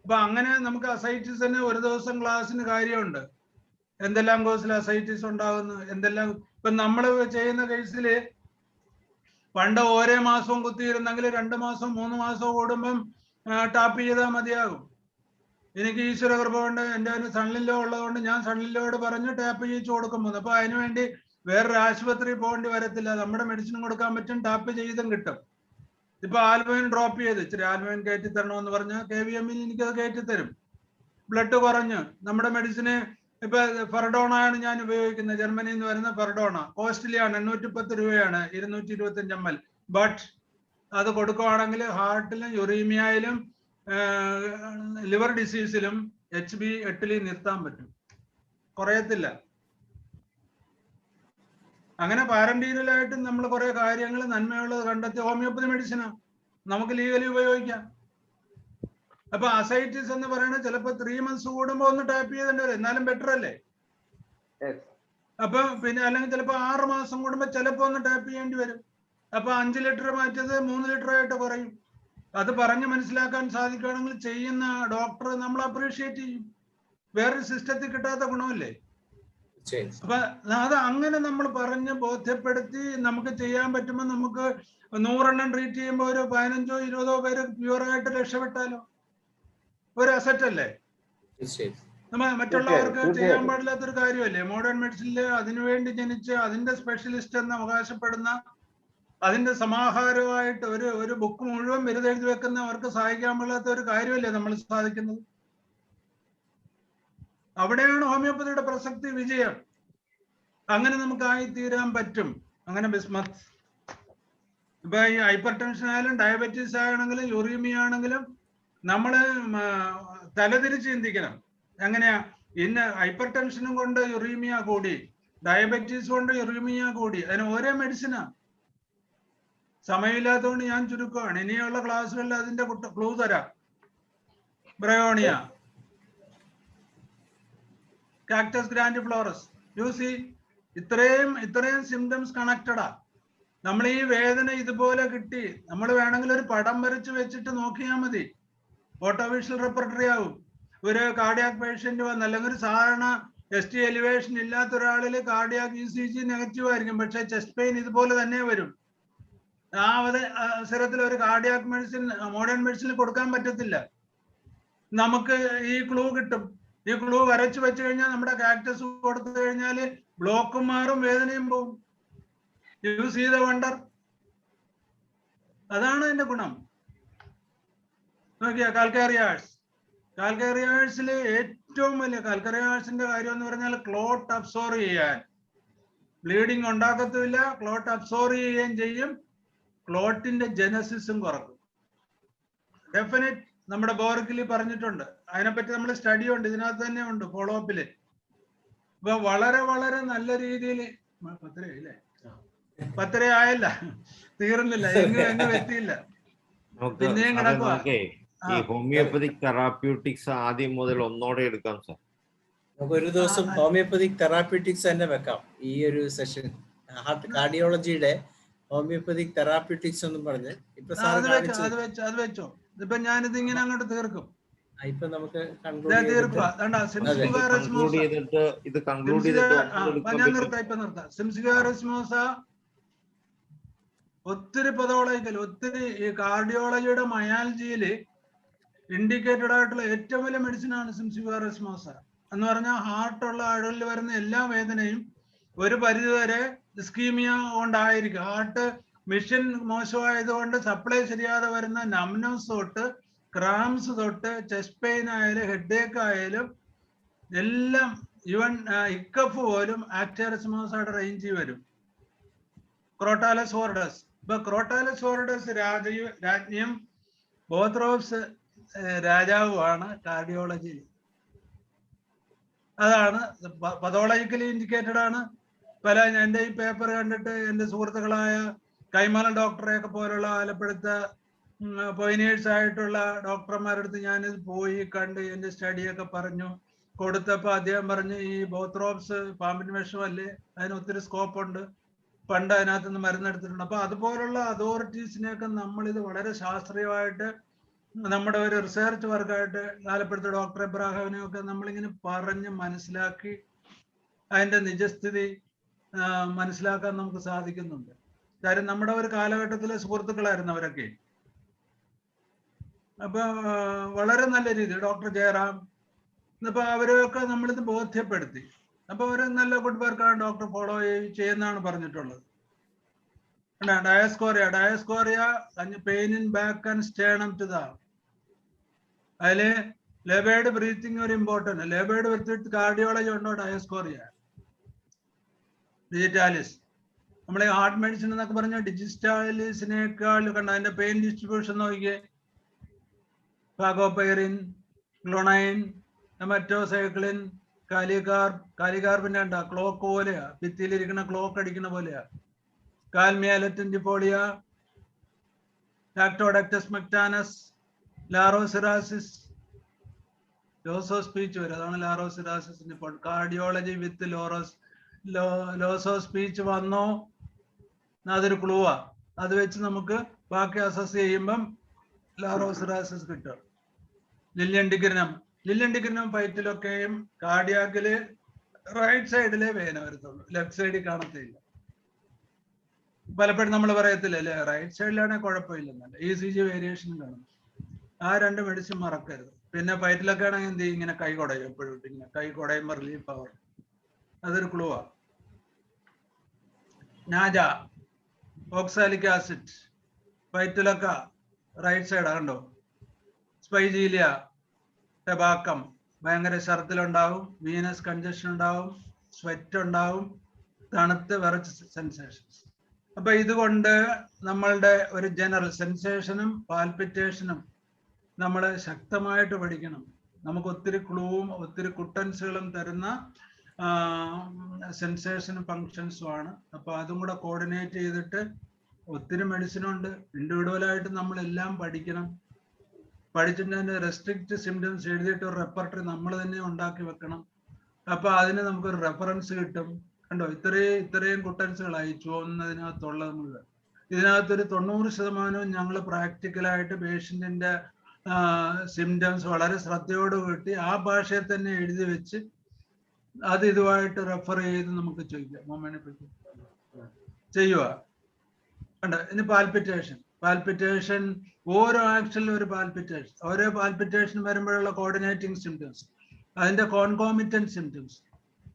അപ്പൊ അങ്ങനെ നമുക്ക് അസൈറ്റിസിന് ഒരു ദിവസം ക്ലാസ്സിന് കാര്യമുണ്ട്. എന്തെല്ലാം കോഴ്സിൽ അസൈറ്റിസ് ഉണ്ടാകുന്നു, എന്തെല്ലാം. ഇപ്പൊ നമ്മൾ ചെയ്യുന്ന കേസില് പണ്ട് ഓരോ മാസവും കുത്തിയിരുന്നെങ്കിൽ 2 മാസം 3 മാസം കൂടുമ്പം ടാപ്പ് ചെയ്താൽ മതിയാകും. എനിക്ക് ഈശ്വര കൃപ കൊണ്ട് എൻ്റെ സണ്ണിലോ ഉള്ളതുകൊണ്ട് ഞാൻ സണ്ണിലോട് പറഞ്ഞ് ടാപ്പ് ചെയ്യിച്ചു കൊടുക്കുമ്പോൾ, അപ്പൊ അതിനുവേണ്ടി വേറൊരു ആശുപത്രി പോകേണ്ടി വരത്തില്ല. നമ്മുടെ മെഡിസിൻ കൊടുക്കാൻ പറ്റും, ടാപ്പ് ചെയ്തും കിട്ടും. ഇപ്പൊ ആൽബമിൻ ഡ്രോപ്പ് ചെയ്ത് ഇച്ചിരി ആൽബമിൻ കയറ്റി തരണമെന്ന് പറഞ്ഞാൽ KVM-ൽ എനിക്കത് കയറ്റി തരും. ബ്ലഡ് കുറഞ്ഞ് നമ്മുടെ മെഡിസിന് ഇപ്പൊ ഫെർഡോണയാണ് ഞാൻ ഉപയോഗിക്കുന്നത്, ജർമ്മനിയിൽ നിന്ന് വരുന്ന ഫെർഡോണ. കോസ്റ്റ്ലിയാണ്, 810 രൂപയാണ് 225 ml. ബട്ട് അത് കൊടുക്കുവാണെങ്കിൽ ഹാർട്ടിലും യുറീമിയയിലും ലിവർ ഡിസീസിലും HB8 നിർത്താൻ പറ്റും, കുറയത്തില്ല. അങ്ങനെ പാരമ്പര്യമായിട്ടും നമ്മൾ കുറെ കാര്യങ്ങൾ നന്മയുള്ളത് കണ്ടെത്തി ഹോമിയോപ്പതി മെഡിസിനാണ് നമുക്ക് ലീഗലി ഉപയോഗിക്കാം. അപ്പൊ അസൈറ്റിസ് എന്ന് പറയുന്നത് ചിലപ്പോ 3 months കൂടുമ്പോ ഒന്ന് ടാപ്പ് ചെയ്തേണ്ടി വരും, എന്നാലും ബെറ്റർ അല്ലേ? അപ്പൊ പിന്നെ അല്ലെങ്കിൽ ചിലപ്പോ 6 മാസം കൂടുമ്പോ ചിലപ്പോ ഒന്ന് ടാപ്പ് ചെയ്യേണ്ടി വരും. അപ്പൊ 5 ലിറ്റർ മാറ്റിയത് 3 ലിറ്റർ ആയിട്ട് കുറയും. അത് പറഞ്ഞ് മനസ്സിലാക്കാൻ സാധിക്കുകയാണെങ്കിൽ ചെയ്യുന്ന ഡോക്ടർ നമ്മൾ അപ്രീഷിയേറ്റ് ചെയ്യും. വേറൊരു സിസ്റ്റത്തിൽ കിട്ടാത്ത ഗുണമല്ലേ? അപ്പൊ അത് അങ്ങനെ നമ്മൾ പറഞ്ഞ് ബോധ്യപ്പെടുത്തി നമുക്ക് ചെയ്യാൻ പറ്റുമ്പോൾ നമുക്ക് 100 എണ്ണം ട്രീറ്റ് ചെയ്യുമ്പോൾ ഒരു 15 or 20 പേര് പ്യുവറായിട്ട് രക്ഷപ്പെട്ടാലോ ഒരു അസറ്റ് അല്ലേ? മറ്റുള്ളവർക്ക് ചെയ്യാൻ പാടില്ലാത്തൊരു കാര്യമല്ലേ? മോഡേൺ മെഡിസിനിൽ അതിനുവേണ്ടി ജനിച്ച് അതിന്റെ സ്പെഷ്യലിസ്റ്റ് എന്ന് അവകാശപ്പെടുന്ന, അതിന്റെ സമാഹാരമായിട്ട് ഒരു ബുക്ക് മുഴുവൻ ബിരുദെഴുതി വെക്കുന്ന അവർക്ക് സഹായിക്കാൻ പാടില്ലാത്ത ഒരു കാര്യമല്ലേ നമ്മൾ സാധിക്കുന്നത്? അവിടെയാണ് ഹോമിയോപ്പതിയുടെ പ്രസക്തി, വിജയം. അങ്ങനെ നമുക്ക് ആയിത്തീരാൻ പറ്റും. അങ്ങനെ ബിസ്മത്ത് ഇപ്പൊ ഈ ഹൈപ്പർ ടെൻഷൻ ആയാലും ഡയബറ്റീസ് ആണെങ്കിലും യുറീമിയ ആണെങ്കിലും നമ്മള് തലതിരിച്ച് ചിന്തിക്കണം. എങ്ങനെയാ? ഇന്ന് ഹൈപ്പർ ടെൻഷനും കൊണ്ട് യുറീമിയ കൂടി, ഡയബറ്റീസ് കൊണ്ട് യുറീമിയ കൂടി. അതിന് ഓരോ മെഡിസിനാ. സമയമില്ലാത്തതുകൊണ്ട് ഞാൻ ചുരുക്കമാണ്. ഇനിയുള്ള ക്ലാസ്സുകളിൽ അതിന്റെ ക്ലൂ തരാം. ബ്രയോണിയ, കാക്ടസ് ഗ്രാൻഡിഫ്ലോറസ്, യൂസി, ഇത്രയും സിംറ്റംസ് കണക്റ്റഡാ. നമ്മൾ ഈ വേദന ഇതുപോലെ കിട്ടി, നമ്മൾ വേണമെങ്കിൽ ഒരു പടം വരച്ച് വെച്ചിട്ട് നോക്കിയാൽ മതി, ഓട്ടോ വിഷ്വൽ റെപ്പർട്ടറി ആവും. ഒരു കാർഡിയാക് പേഷ്യന്റ് വന്ന് അല്ലെങ്കിൽ ഒരു സാധാരണ ST എലിവേഷൻ ഇല്ലാത്ത ഒരാളിൽ കാർഡിയാക് ECG നെഗറ്റീവ് ആയിരിക്കും, പക്ഷെ ചെസ്റ്റ് പെയിൻ ഇതുപോലെ തന്നെ വരും. ആ അവസരത്തിൽ ഒരു കാർഡിയാക് മെഡിസിൻ മോഡേൺ മെഡിസിനിൽ കൊടുക്കാൻ പറ്റത്തില്ല. നമുക്ക് ഈ ക്ലൂ കിട്ടും. ഈ ക്ലൂ വരച്ചു വെച്ച് കഴിഞ്ഞാൽ നമ്മുടെ കാക്ടസ് കൊടുത്തു കഴിഞ്ഞാൽ ബ്ലോക്കും മാറും, വേദനയും പോവും. You see the wonder. അതാണ് അതിന്റെ ഗുണം. നോക്കിയാ കാൽക്കേറിയാഴ്സിൽ ഏറ്റവും വലിയ കാൽക്കേറിയാഴ്സിന്റെ കാര്യം എന്ന് പറഞ്ഞാൽ ക്ലോട്ട് അബ്സോർവ് ചെയ്യാൻ, ബ്ലീഡിങ് ഉണ്ടാക്കത്തുമില്ല, ക്ലോട്ട് അബ്സോർവ് ചെയ്യുകയും ചെയ്യും, ക്ലോട്ടിന്റെ ജനസിസും കുറക്കും. ഡെഫിനറ്റ് നമ്മുടെ ബോർക്കിൽ പറഞ്ഞിട്ടുണ്ട്, അതിനെപ്പറ്റി നമ്മൾ സ്റ്റഡി ഉണ്ട്, ഇതിനകത്ത് തന്നെ ഉണ്ട് ഫോളോ അപ്പില്. അപ്പൊ വളരെ വളരെ നല്ല രീതിയിൽ 10 ആയല്ല, തീർന്നില്ല, എങ്ങും എത്തിയില്ല, പിന്നെയും കിടക്കുക. ഈ ഹോമിയോപ്പതിക് തെറാപ്യൂട്ടിക്സ് ആദ്യം മുതൽ ഒന്നോടെ എടുക്കാം സാർ. നമുക്ക് ഒരു ദിവസം ഹോമിയോപ്പതിക് തെറാപ്യൂട്ടിക്സ് തന്നെ വെക്കാം. ഈ ഒരു സെഷൻ ഹാർട്ട് കാർഡിയോളജിയുടെ ഹോമിയോപ്പതിക് തെറാപ്യൂട്ടിക്സ് എന്നും പറഞ്ഞ് ഇപ്പൊ അത് വെച്ചോ. ഇപ്പൊ ഞാനിത് ഇങ്ങനെ അങ്ങോട്ട് തീർക്കും. ഇപ്പൊ നമുക്ക് ഒത്തിരി പതോളജിക്കൽ, ഒത്തിരി ഈ കാർഡിയോളജിയുടെ മയാലജിയില് ഇൻഡിക്കേറ്റഡ് ആയിട്ടുള്ള ഏറ്റവും വലിയ മെഡിസിൻ ആണ് സിംസിഫിയർ എസ്മോസ എന്ന് പറഞ്ഞാൽ ഹാർട്ടുള്ള ആളുകളിൽ വരുന്ന എല്ലാ വേദനയും ഒരു പരിധിവരെ ഇസ്കീമിയ കൊണ്ടായിരിക്കും. ഹാർട്ട് മിഷൻ മോശമായതുകൊണ്ട് സപ്ലൈ ശരിയാതെ വരുന്ന നംനസ് തൊട്ട് ക്രാംസ് തൊട്ട് ചെസ്റ്റ് പെയിൻ ആയാലും ഹെഡേക്ക് ആയാലും എല്ലാം, ഈവൻ ഇക്കഫ് പോലും ആക്ടേറസ്മോസയുടെ റേഞ്ചിൽ വരും. ക്രോട്ടാലസ് ഹോർഡസ്. ഇപ്പൊ ക്രോട്ടാലസ് ഹോർഡസ് രാജ്ഞിയും ബോത്രോപ്സ് രാജാവുമാണ് കാർഡിയോളജിയിൽ. അതാണ് പതോളജിക്കലി ഇൻഡിക്കേറ്റഡ് ആണ്. എൻ്റെ ഈ പേപ്പർ കണ്ടിട്ട് എൻ്റെ സുഹൃത്തുക്കളായ കൈമലൻ ഡോക്ടറെയൊക്കെ പോലുള്ള ആലപ്പുഴത്തെ പോയിനേഴ്സ് ആയിട്ടുള്ള ഡോക്ടർമാരുടെ അടുത്ത് ഞാനിത് പോയി കണ്ട് എൻ്റെ സ്റ്റഡിയൊക്കെ പറഞ്ഞു കൊടുത്തപ്പോൾ അദ്ദേഹം പറഞ്ഞു, ഈ ബോത്രോപ്സ് പാമ്പിന് വിഷമല്ലേ, അതിന് ഒത്തിരി സ്കോപ്പ് ഉണ്ട്, പണ്ട് അതിനകത്ത് നിന്ന് മരുന്നെടുത്തിട്ടുണ്ട്. അപ്പൊ അതുപോലുള്ള അതോറിറ്റീസിനെയൊക്കെ നമ്മളിത് വളരെ ശാസ്ത്രീയമായിട്ട് നമ്മുടെ ഒരു റിസർച്ച് വർക്കായിട്ട് ആലപ്പുഴത്തെ ഡോക്ടർ എബ്രാഹിമിനെയൊക്കെ നമ്മളിങ്ങനെ പറഞ്ഞ് മനസ്സിലാക്കി അതിന്റെ നിജസ്ഥിതി മനസ്സിലാക്കാൻ നമുക്ക് സാധിക്കുന്നുണ്ട്. കാര്യം നമ്മുടെ ഒരു കാലഘട്ടത്തിലെ സുഹൃത്തുക്കളായിരുന്നു അവരൊക്കെ. അപ്പൊ വളരെ നല്ല രീതിയിൽ ഡോക്ടർ ജയറാം, ഇപ്പൊ അവരെയൊക്കെ നമ്മളിത് ബോധ്യപ്പെടുത്തി. അപ്പൊ ഒരു നല്ല ഗുഡ് വർക്കാണ് ഡോക്ടർ ഫോളോ ചെയ്യുന്നതാണ് പറഞ്ഞിട്ടുള്ളത്. ഡയസ്കോറിയ pain in back and sternum to the, അതില് ലേബേർഡ് ബ്രീത്തിങ് ഒരു ഇമ്പോർട്ടന്റ്. ലേബേർഡ് വിത്ത് കാർഡിയോളജി ഉണ്ടോ? ഡയസ്കോറിയ. ഡിജിറ്റാലിസ്, നമ്മളെ ഹാർട്ട് മെഡിസിൻ എന്നൊക്കെ പറഞ്ഞ ഡിജിറ്റാലിസിനേക്കാൾ കണ്ട അതിന്റെ പെയിൻ ഡിസ്ട്രിബ്യൂഷൻ നോക്കിയേ. ഫാഗോപൈറിൻ, ക്ലോണൈൻ, മെറ്റോസൈക്ലിൻ, കാലികാർബിന്റെ ഉണ്ടാ ക്ലോക്ക് പോലെയാ, ഭിത്തിയിലിരിക്കുന്ന ക്ലോക്ക് അടിക്കുന്ന പോലെയാ. കാൽമിയാലറ്റിൻഡിപോളിയ, ലാക്ടോഡക്ടസ് മെക്ടാനസ്, ലാറോസിറാസിസ്, ലോസോ സ്പീച്ച് വരും, അതാണ് ലാറോസിറാസിന്റെ ഇപ്പോൾ. കാർഡിയോളജി വിത്ത് ലോസോ സ്പീച്ച് വന്നോ, അതൊരു ക്ലൂവാ. അത് വെച്ച് നമുക്ക് ബാക്കി അസസ് ചെയ്യുമ്പം ലാറോസിറാസിസ് കിട്ടും. ലില്യൻ ഡിഗ്രിനം ഫൈറ്റിലൊക്കെയും കാർഡിയാക്കില് റൈറ്റ് സൈഡിലെ വേന വരത്തുള്ളൂ, ലെഫ്റ്റ് സൈഡിൽ കാണത്തില്ല. പലപ്പോഴും നമ്മൾ പറയത്തില്ല അല്ലേ, റൈറ്റ് സൈഡിലാണെങ്കിൽ കുഴപ്പമില്ലെന്നല്ല, ECG വേരിയേഷൻ കാണും. ആ രണ്ട് മെഡിസിൻ മറക്കരുത്. പിന്നെ ഫൈറ്റിലൊക്കെ ആണെങ്കിൽ എന്ത് ചെയ്യും, ഇങ്ങനെ കൈ കുടയും, എപ്പോഴും ഇങ്ങനെ കൈ കുടയുമ്പോൾ റിലീഫ് പവർ, അതൊരു ക്ലൂവാ. നാജ, ഓക്സാലിക് ആസിഡ്, ഫൈറ്റിലൊക്കെ റൈറ്റ് സൈഡാ കണ്ടോ. സ്പൈജീലിയ, ടെബാക്കം, ഭയങ്കര ഛർദിലുണ്ടാവും, വീനസ് കൺജഷൻ ഉണ്ടാവും, സ്വെറ്റ് ഉണ്ടാവും, തണുത്ത് വിറച്ച് സെൻസേഷൻസ്. അപ്പൊ ഇതുകൊണ്ട് നമ്മളുടെ ഒരു ജനറൽ സെൻസേഷനും പാൽപിറ്റേഷനും നമ്മൾ ശക്തമായിട്ട് പഠിക്കണം. നമുക്ക് ഒത്തിരി ക്ലൂവും ഒത്തിരി കുട്ടൻസുകളും തരുന്ന സെൻസേഷനും ഫങ്ഷൻസും ആണ്. അപ്പൊ അതും കൂടെ കോർഡിനേറ്റ് ചെയ്തിട്ട് ഒത്തിരി മെഡിസിനുണ്ട്. ഇൻഡിവിജ്വലായിട്ട് നമ്മളെല്ലാം പഠിക്കണം. പഠിച്ചിട്ട് അതിന്റെ റെസ്ട്രിക്റ്റ് സിംറ്റംസ് എഴുതിയിട്ട് ഒരു റെപ്പർട്ടറി നമ്മൾ തന്നെ ഉണ്ടാക്കി വെക്കണം. അപ്പൊ അതിന് നമുക്കൊരു റെഫറൻസ് കിട്ടും. കണ്ടോ, ഇത്രയും കുട്ടൻസുകളായി ചുവന്നതിനകത്തുള്ളത് മുഴുവൻ. ഇതിനകത്തൊരു 90% ഞങ്ങൾ പ്രാക്ടിക്കലായിട്ട് പേഷ്യന്റിന്റെ സിംറ്റംസ് വളരെ ശ്രദ്ധയോടുകൂടി ആ ഭാഷയിൽ തന്നെ എഴുതി വെച്ച് അത് ഇതുമായിട്ട് റെഫർ ചെയ്ത് നമുക്ക് ചോദിക്കാം. ഹോമിയോപ്പതി ചെയ്യുക. ഇനി പാൽപിറ്റേഷൻ ഓരോ ആക്ഷനിലും ഒരു പാൽപിറ്റേഷൻ, ഓരോ പാൽപിറ്റേഷൻ വരുമ്പോഴുള്ള കോർഡിനേറ്റിംഗ് സിംറ്റംസ്, അതിന്റെ കോൺകോമിറ്റന്റ് സിംറ്റംസ്,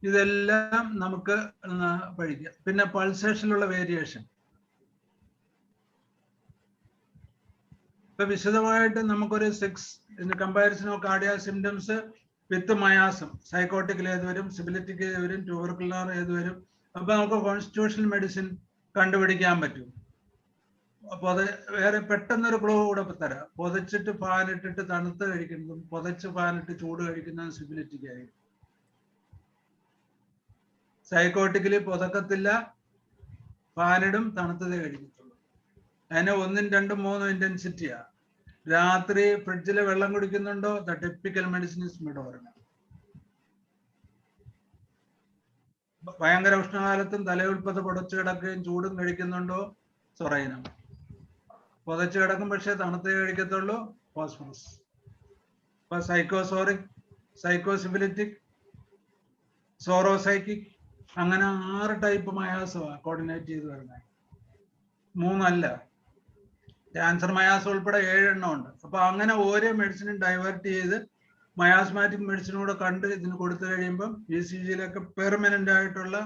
ഇതെല്ലാം നമുക്ക് പഠിക്കാം. പിന്നെ പൾസേഷനിലുള്ള വേരിയേഷൻ. ഇപ്പൊ വിശദമായിട്ട് നമുക്കൊരു 6 കമ്പാരിസൺ ഓഫ് കാർഡിയാക് സിംറ്റംസ് വിത്ത് മയാസം, സൈക്കോട്ടിക്കൽ ഏത് വരും, സിബിലിറ്റിക് ഏത് വരും, ട്യൂബർക്കുലർ ഏത് വരും. അപ്പൊ നമുക്ക് കോൺസ്റ്റിറ്റ്യൂഷണൽ മെഡിസിൻ കണ്ടുപിടിക്കാൻ പറ്റും. അപ്പൊ അത് വേറെ പെട്ടെന്നൊരു ക്ലൂ കൂടെ തരാം. പൊതച്ചിട്ട് ഫാനിട്ടിട്ട് തണുത്ത് കഴിക്കുന്നതും പൊതച്ച് ഫാനിട്ട് ചൂട് കഴിക്കുന്നതും സിബിലിറ്റിക് ആയിരിക്കും. സൈക്കോട്ടിക്കലി പൊതക്കത്തില്ല, ഫാനിടും, തണുത്തതേ കഴിക്കത്തുള്ളൂ. അതിന് 1, 2, 3 ഇന്റൻസിറ്റിയാ. രാത്രി ഫ്രിഡ്ജിലെ വെള്ളം കുടിക്കുന്നുണ്ടോ, ദ ടിപ്പിക്കൽ മെഡിസിൻ ഇസ് മിഡോറിന. ഭയങ്കര ഉഷ്ണകാലത്തും തലയുൾപ്പത പൊടച്ചു കിടക്കുകയും ചൂടും കഴിക്കുന്നുണ്ടോ, സൊറൈനം. പൊതച്ചു കിടക്കും പക്ഷെ തണുത്തേ കഴിക്കത്തുള്ളൂ, ഫോസ്ഫറസ്. ഇപ്പൊ സൈക്കോസോറിക്, സൈക്കോസിബിലിറ്റിക്, സോറോസൈക്കിക്, അങ്ങനെ 6 ടൈപ്പ് മയാസമാണ് കോർഡിനേറ്റ് ചെയ്ത് വരുന്നത്. 3 അല്ല, ക്യാൻസർ മയാസം ഉൾപ്പെടെ 7 എണ്ണം ഉണ്ട്. അപ്പൊ അങ്ങനെ ഓരോ മെഡിസിനും ഡൈവേർട്ട് ചെയ്ത് മയാസ്മാറ്റിക് മെഡിസിനും കൂടെ കണ്ട് ഇതിന് കൊടുത്തു കഴിയുമ്പം ECGയിലൊക്കെ പെർമനന്റ് ആയിട്ടുള്ള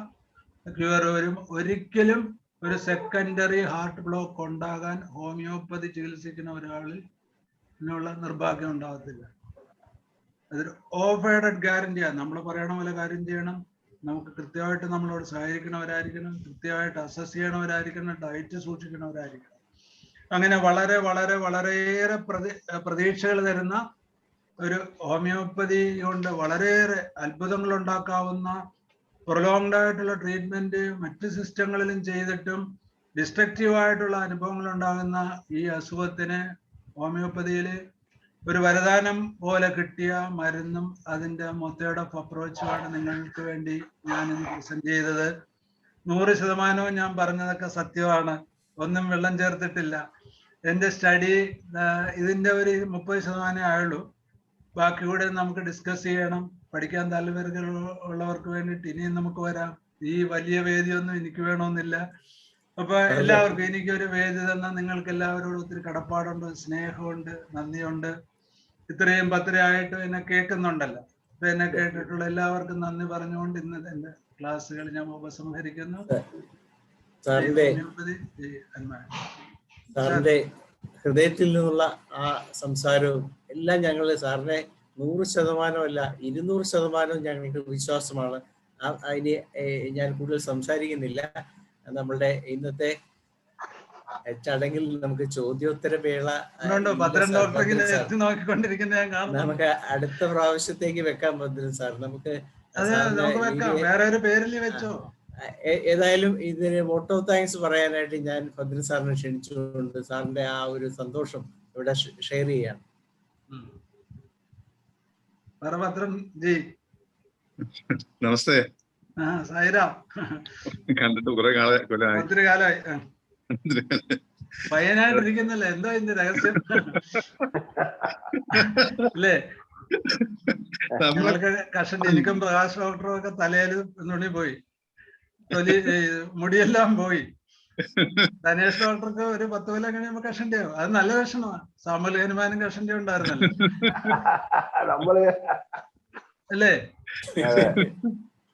ക്യൂർ വരും. ഒരിക്കലും ഒരു സെക്കൻഡറി ഹാർട്ട് ബ്ലോക്ക് ഉണ്ടാകാൻ ഹോമിയോപ്പതി ചികിത്സിക്കുന്ന ഒരാളിൽ ഇതിനുള്ള നിർഭാഗ്യം ഉണ്ടാകത്തില്ല. അതൊരു ഓഫേഡഡ് ഗ്യാരണ്ടിയാണ്. നമ്മൾ പറയണ പോലെ കാര്യം ചെയ്യണം, നമുക്ക് കൃത്യമായിട്ട് നമ്മളോട് സഹകരിക്കണവരായിരിക്കണം, കൃത്യമായിട്ട് അസസ് ചെയ്യണവരായിരിക്കണം, ഡയറ്റ് സൂക്ഷിക്കണവരായിരിക്കണം. അങ്ങനെ വളരെ വളരെ വളരെയേറെ പ്രതീക്ഷകൾ തരുന്ന ഒരു ഹോമിയോപ്പതി കൊണ്ട് വളരെയേറെ അത്ഭുതങ്ങൾ ഉണ്ടാക്കാവുന്ന പ്രൊലോങ്ഡ് ആയിട്ടുള്ള ട്രീറ്റ്മെന്റ് മറ്റ് സിസ്റ്റങ്ങളിലും ചെയ്തിട്ടും ഡിസ്ട്രക്റ്റീവ് ആയിട്ടുള്ള അനുഭവങ്ങൾ ഉണ്ടാകുന്ന ഈ അസുഖത്തിന് ഹോമിയോപ്പതിയിൽ ഒരു വരദാനം പോലെ കിട്ടിയ മരുന്നും അതിന്റെ മെത്തേഡ് ഓഫ് അപ്രോച്ചുമാണ് നിങ്ങൾക്ക് വേണ്ടി ഞാൻ ഇന്ന് പ്രസന്റ് ചെയ്തത്. 100% ഞാൻ പറഞ്ഞതൊക്കെ സത്യമാണ്, ഒന്നും വെള്ളം ചേർത്തിട്ടില്ല. എൻ്റെ സ്റ്റഡി ഇതിന്റെ ഒരു 30% ആയുള്ളൂ. ബാക്കി കൂടെ നമുക്ക് ഡിസ്കസ് ചെയ്യണം. പഠിക്കാൻ താല്പര്യമുള്ളവർക്ക് വേണ്ടിയിട്ട് ഇനിയും നമുക്ക് വരാം. ഈ വലിയ വേദിയൊന്നും എനിക്ക് വേണമെന്നില്ല. അപ്പൊ എല്ലാവർക്കും എനിക്കൊരു വേദി തന്ന നിങ്ങൾക്ക് എല്ലാവരോടും ഒത്തിരി കടപ്പാടുണ്ട്, സ്നേഹമുണ്ട്, നന്ദിയുണ്ട്. ഇത്രയും പത്രയായിട്ട് എന്നെ കേൾക്കുന്നുണ്ടല്ലോ. അപ്പൊ എന്നെ കേട്ടിട്ടുള്ള എല്ലാവർക്കും നന്ദി പറഞ്ഞുകൊണ്ട് ഇന്ന് എന്റെ ക്ലാസ്സുകൾ ഞാൻ ഉപസംഹരിക്കുന്നു. സാറിന്റെ ഹൃദയത്തിൽ നിന്നുള്ള ആ സംസാരവും എല്ലാം ഞങ്ങൾ സാറിനെ 100% അല്ല 200% ഞങ്ങൾക്ക് വിശ്വാസമാണ്. അതിന് ഞാൻ കൂടുതൽ സംസാരിക്കുന്നില്ല. നമ്മളുടെ ഇന്നത്തെ ചടങ്ങിൽ നമുക്ക് ചോദ്യോത്തര വേള നമുക്ക് അടുത്ത പ്രാവശ്യത്തേക്ക് വെക്കാൻ പറ്റും സാർ. നമുക്ക് ഏതായാലും ഇതിന് വോട്ട് ഓഫ് താങ്ക്സ് പറയാനായിട്ട് ഞാൻ ഭദ്രൻ സാറിനെ ക്ഷണിച്ചുകൊണ്ട് സാറിന്റെ ആ ഒരു സന്തോഷം ഇവിടെ ഷെയർ ചെയ്യാം. നമസ്തേ. കണ്ടിട്ട് കുറെ കാലമായി. പയ്യനായിട്ടിരിക്കുന്നല്ലേ, എന്താ ഇന്ന് രഹസ്യം അല്ലേ? നമ്മൾക്ക് കഷണ്ടി, എനിക്കും പ്രകാശ് ഡോക്ടറും ഒക്കെ തലയില് നുള്ളി പോയി, മുടിയെല്ലാം പോയി. ധനേഷ് ഡോക്ടർക്ക് ഒരു 10 കൊല്ലം കഴിയുമ്പോ കഷണ്ടിയാവും. അത് നല്ല ലക്ഷണമാണ്. സാമൂൽ ഹനുമാനും കഷണ്ടി ഉണ്ടായിരുന്നല്ലോ അല്ലേ?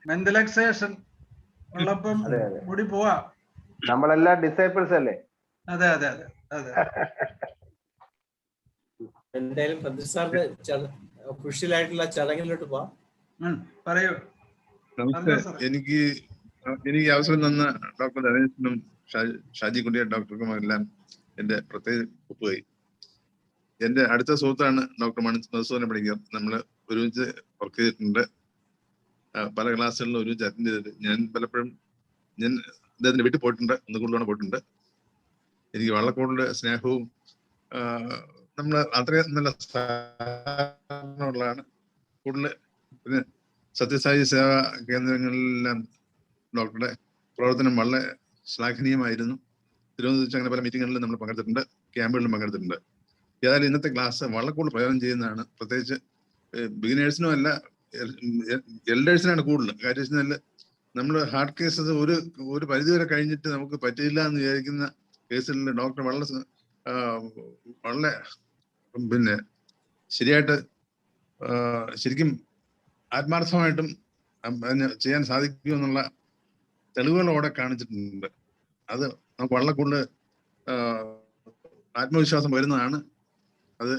മെന്റലക്സേഷൻ ഉള്ളപ്പം മുടി പോവാ. നമ്മളെല്ലാം ഡിസൈപ്പിൾസ് അല്ലേ? അതെ അതെ അതെ അതെ. എന്തായാലും ഭദ്രൻ സാറിന്റെ ഒഫീഷ്യലായിട്ടുള്ള ചടങ്ങിലോട്ട് പോവാം. പറയൂ. എനിക്ക് അവസരം തന്ന ഡോക്ടർ ധനേഷിനും ഷാജി കുണ്ടിയ ഡോക്ടർക്കും എല്ലാം എന്റെ പ്രത്യേക ഒപ്പുകൈ. എന്റെ അടുത്ത സുഹൃത്താണ് ഡോക്ടർ മധുസൂദന പണിക്കർ. നമ്മൾ ഒരുമിച്ച് വർക്ക് ചെയ്തിട്ടുണ്ട്, പല ക്ലാസ്സുകളിലും ഒരുമിച്ച് അറ്റൻഡ് ചെയ്തിട്ട്. ഞാൻ പലപ്പോഴും അദ്ദേഹത്തിന്റെ വീട്ടിൽ പോയിട്ടുണ്ട്, ഒന്ന് കൂടുതലാണ് പോയിട്ടുണ്ട്. എനിക്ക് വളരെ കൂടുതൽ സ്നേഹവും നമ്മൾ അത്രയും നല്ല സ്ഥാനമുള്ളതാണ് കൂടുതൽ. പിന്നെ സത്യസായി സേവാ കേന്ദ്രങ്ങളിലെല്ലാം ഡോക്ടറുടെ പ്രവർത്തനം വളരെ ശ്ലാഘനീയമായിരുന്നു. തിരുവനന്തപുരത്ത് അങ്ങനെ പല മീറ്റിങ്ങുകളിലും നമ്മൾ പങ്കെടുത്തിട്ടുണ്ട്, ക്യാമ്പുകളിലും പങ്കെടുത്തിട്ടുണ്ട്. ഏതായാലും ഇന്നത്തെ ക്ലാസ് വളരെ കൂടുതൽ പ്രയോജനം ചെയ്യുന്നതാണ്. പ്രത്യേകിച്ച് ബിഗിനേഴ്സിനും അല്ല, എൽഡേഴ്സിനാണ് കൂടുതൽ. കാര്യം വെച്ചാൽ നമ്മൾ ഹാർട്ട് കേസസ് ഒരു പരിധിവരെ കഴിഞ്ഞിട്ട് നമുക്ക് പറ്റില്ല എന്ന് വിചാരിക്കുന്ന കേസുകളിൽ ഡോക്ടർ വളരെ പിന്നെ ശരിയായിട്ട് ശരിക്കും ആത്മാർത്ഥമായിട്ടും അതിന് ചെയ്യാൻ സാധിക്കുമെന്നുള്ള തെളിവുകളോടെ കാണിച്ചിട്ടുണ്ട്. അത് നമുക്ക് വളരെ കൂടുതൽ ആത്മവിശ്വാസം വരുന്നതാണ്. അത്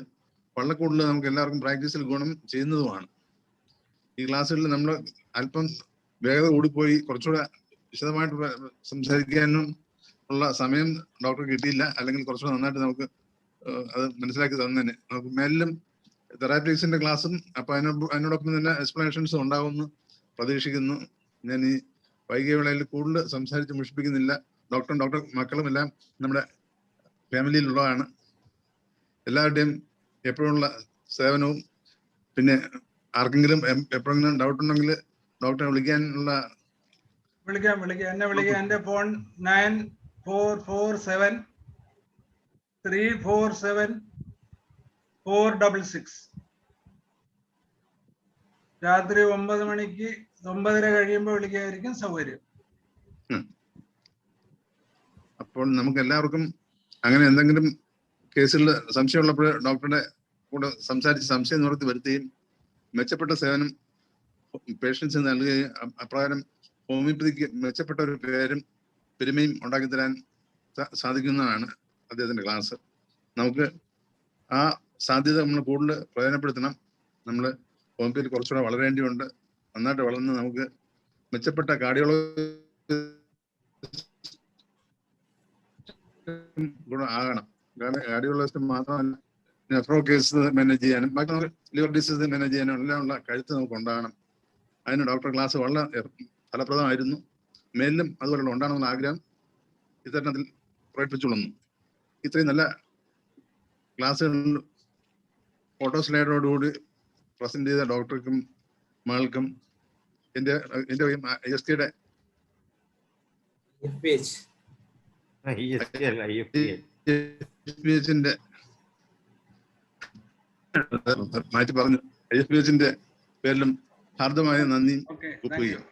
വളരെ കൂടുതൽ നമുക്ക് എല്ലാവർക്കും പ്രാക്ടീസിൽ ഗുണം ചെയ്യുന്നതുമാണ്. ഈ ക്ലാസ്സുകളിൽ നമ്മൾ അല്പം വേഗത കൂടിപ്പോയി കുറച്ചുകൂടെ വിശദമായിട്ട് സംസാരിക്കാനും ഉള്ള സമയം ഡോക്ടർ കിട്ടിയില്ല. അല്ലെങ്കിൽ കുറച്ചുകൂടെ നന്നായിട്ട് നമുക്ക് അത് മനസ്സിലാക്കി തന്നെ നമുക്ക് മേലിലും തെറാപ്പീസിന്റെ ക്ലാസ്സും അപ്പൊ അതിനോടൊപ്പം തന്നെ എക്സ്പ്ലനേഷൻസും ഉണ്ടാവുമെന്ന് പ്രതീക്ഷിക്കുന്നു. ഞാൻ ഈ വൈകിയ വേളയിൽ കൂടുതൽ സംസാരിച്ച് മുഷിപ്പിക്കുന്നില്ല. ഡോക്ടറും ഡോക്ടർ മക്കളും എല്ലാം നമ്മുടെ ഫാമിലിയിലുള്ളതാണ്. എല്ലാവരുടെയും എപ്പോഴുള്ള സേവനവും പിന്നെ ആർക്കെങ്കിലും എപ്പോഴെങ്കിലും ഡൗട്ട് ഉണ്ടെങ്കിൽ ഡോക്ടറെ വിളിക്കാം. എന്നെ വിളിക്കാം. എന്റെ ഫോൺ 9447347466. രാത്രി 9 മണിക്ക് 9:30 കഴിയുമ്പോൾ വിളിക്കായിരിക്കും സൗകര്യം. അപ്പോൾ നമുക്ക് എല്ലാവർക്കും അങ്ങനെ എന്തെങ്കിലും കേസുകളിൽ സംശയമുള്ളപ്പോൾ ഡോക്ടറുടെ കൂടെ സംസാരിച്ച് സംശയം നിവൃത്തി വരുത്തുകയും മെച്ചപ്പെട്ട സേവനം പേഷ്യൻസിന് നൽകുകയും അപ്രകാരം ഹോമിയോപ്പതിക്ക് മെച്ചപ്പെട്ട ഒരു പേരും പെരുമയും ഉണ്ടാക്കി തരാൻ സാധിക്കുന്നതാണ് അദ്ദേഹത്തിന്റെ ക്ലാസ്. നമുക്ക് ആ സാധ്യത നമ്മൾ കൂടുതൽ പ്രയോജനപ്പെടുത്തണം. നമ്മൾ ഹോമിയോപ്പതിയിൽ കുറച്ചുകൂടെ വളരേണ്ടിയുണ്ട്. നന്നായിട്ട് വളർന്ന് നമുക്ക് മെച്ചപ്പെട്ട ഗുണം ആകണം. കാരണം കാർഡിയോളജിസ്റ്റ് മാത്രമല്ല, നെഫ്രോ കേസ് മാനേജ് ചെയ്യാനും ബാക്കി നമുക്ക് ലിവർ ഡിസീസ് മാനേജ് ചെയ്യാനും എല്ലാം ഉള്ള കഴുത്ത് നമുക്ക് ഉണ്ടാകണം. അതിന് ഡോക്ടർ ക്ലാസ് വളരെ ഫലപ്രദമായിരുന്നു. മേലിലും അതുപോലെ ഉണ്ടാകണമെന്ന ആഗ്രഹം ഇത്തരണത്തിൽ പ്രകടിപ്പിച്ചുകൊള്ളുന്നു. ഇത്രയും നല്ല ക്ലാസ്സുകളിൽ ഫോട്ടോ സ്ലൈഡോടുകൂടി പ്രസന്റ് ചെയ്ത ഡോക്ടർക്കും മകൾക്കും എൻ്റെ ISKയുടെ മാറ്റി പറഞ്ഞു ISPHന്റെ പേരിലും ഹാർദമായ നന്ദി ഒപ്പുകയും.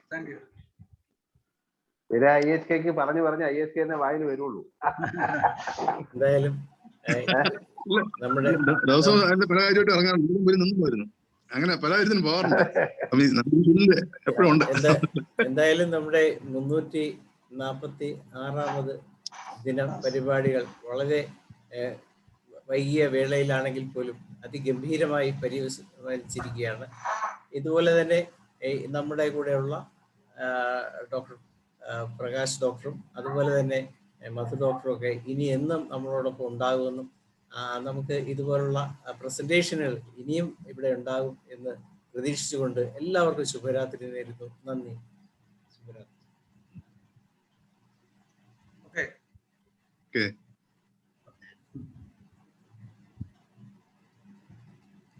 പിന്നെ ISKക്ക് പറഞ്ഞു ISK തന്നെ വായിൽ വരുള്ളൂ. എന്തായാലും ദിവസവും അതിന്റെ പല കാര്യമായിട്ട് ഇറങ്ങാൻ നിന്നും പോയിരുന്നു. അങ്ങനെ പല കാര്യത്തിനും പോകാറുണ്ട്. എപ്പോഴും ഉണ്ട്. എന്തായാലും നമ്മുടെ 346ാമത് ദിനം പരിപാടികൾ വളരെ വൈകിയ വേളയിലാണെങ്കിൽ പോലും അതിഗംഭീരമായി പരിവലിച്ചിരിക്കുകയാണ്. ഇതുപോലെ തന്നെ നമ്മുടെ കൂടെയുള്ള ഡോക്ടർ പ്രകാശ് ഡോക്ടറും അതുപോലെ തന്നെ മധു ഡോക്ടറും ഒക്കെ ഇനി എന്നും നമ്മളോടൊപ്പം ഉണ്ടാകുമെന്നും നമുക്ക് ഇതുപോലുള്ള പ്രസന്റേഷനുകൾ ഇനിയും ഇവിടെ ഉണ്ടാകും എന്ന് പ്രതീക്ഷിച്ചുകൊണ്ട് എല്ലാവർക്കും ശുഭരാത്രി നേരുന്നു. നന്ദി. ശുഭരാത്രി. Okay.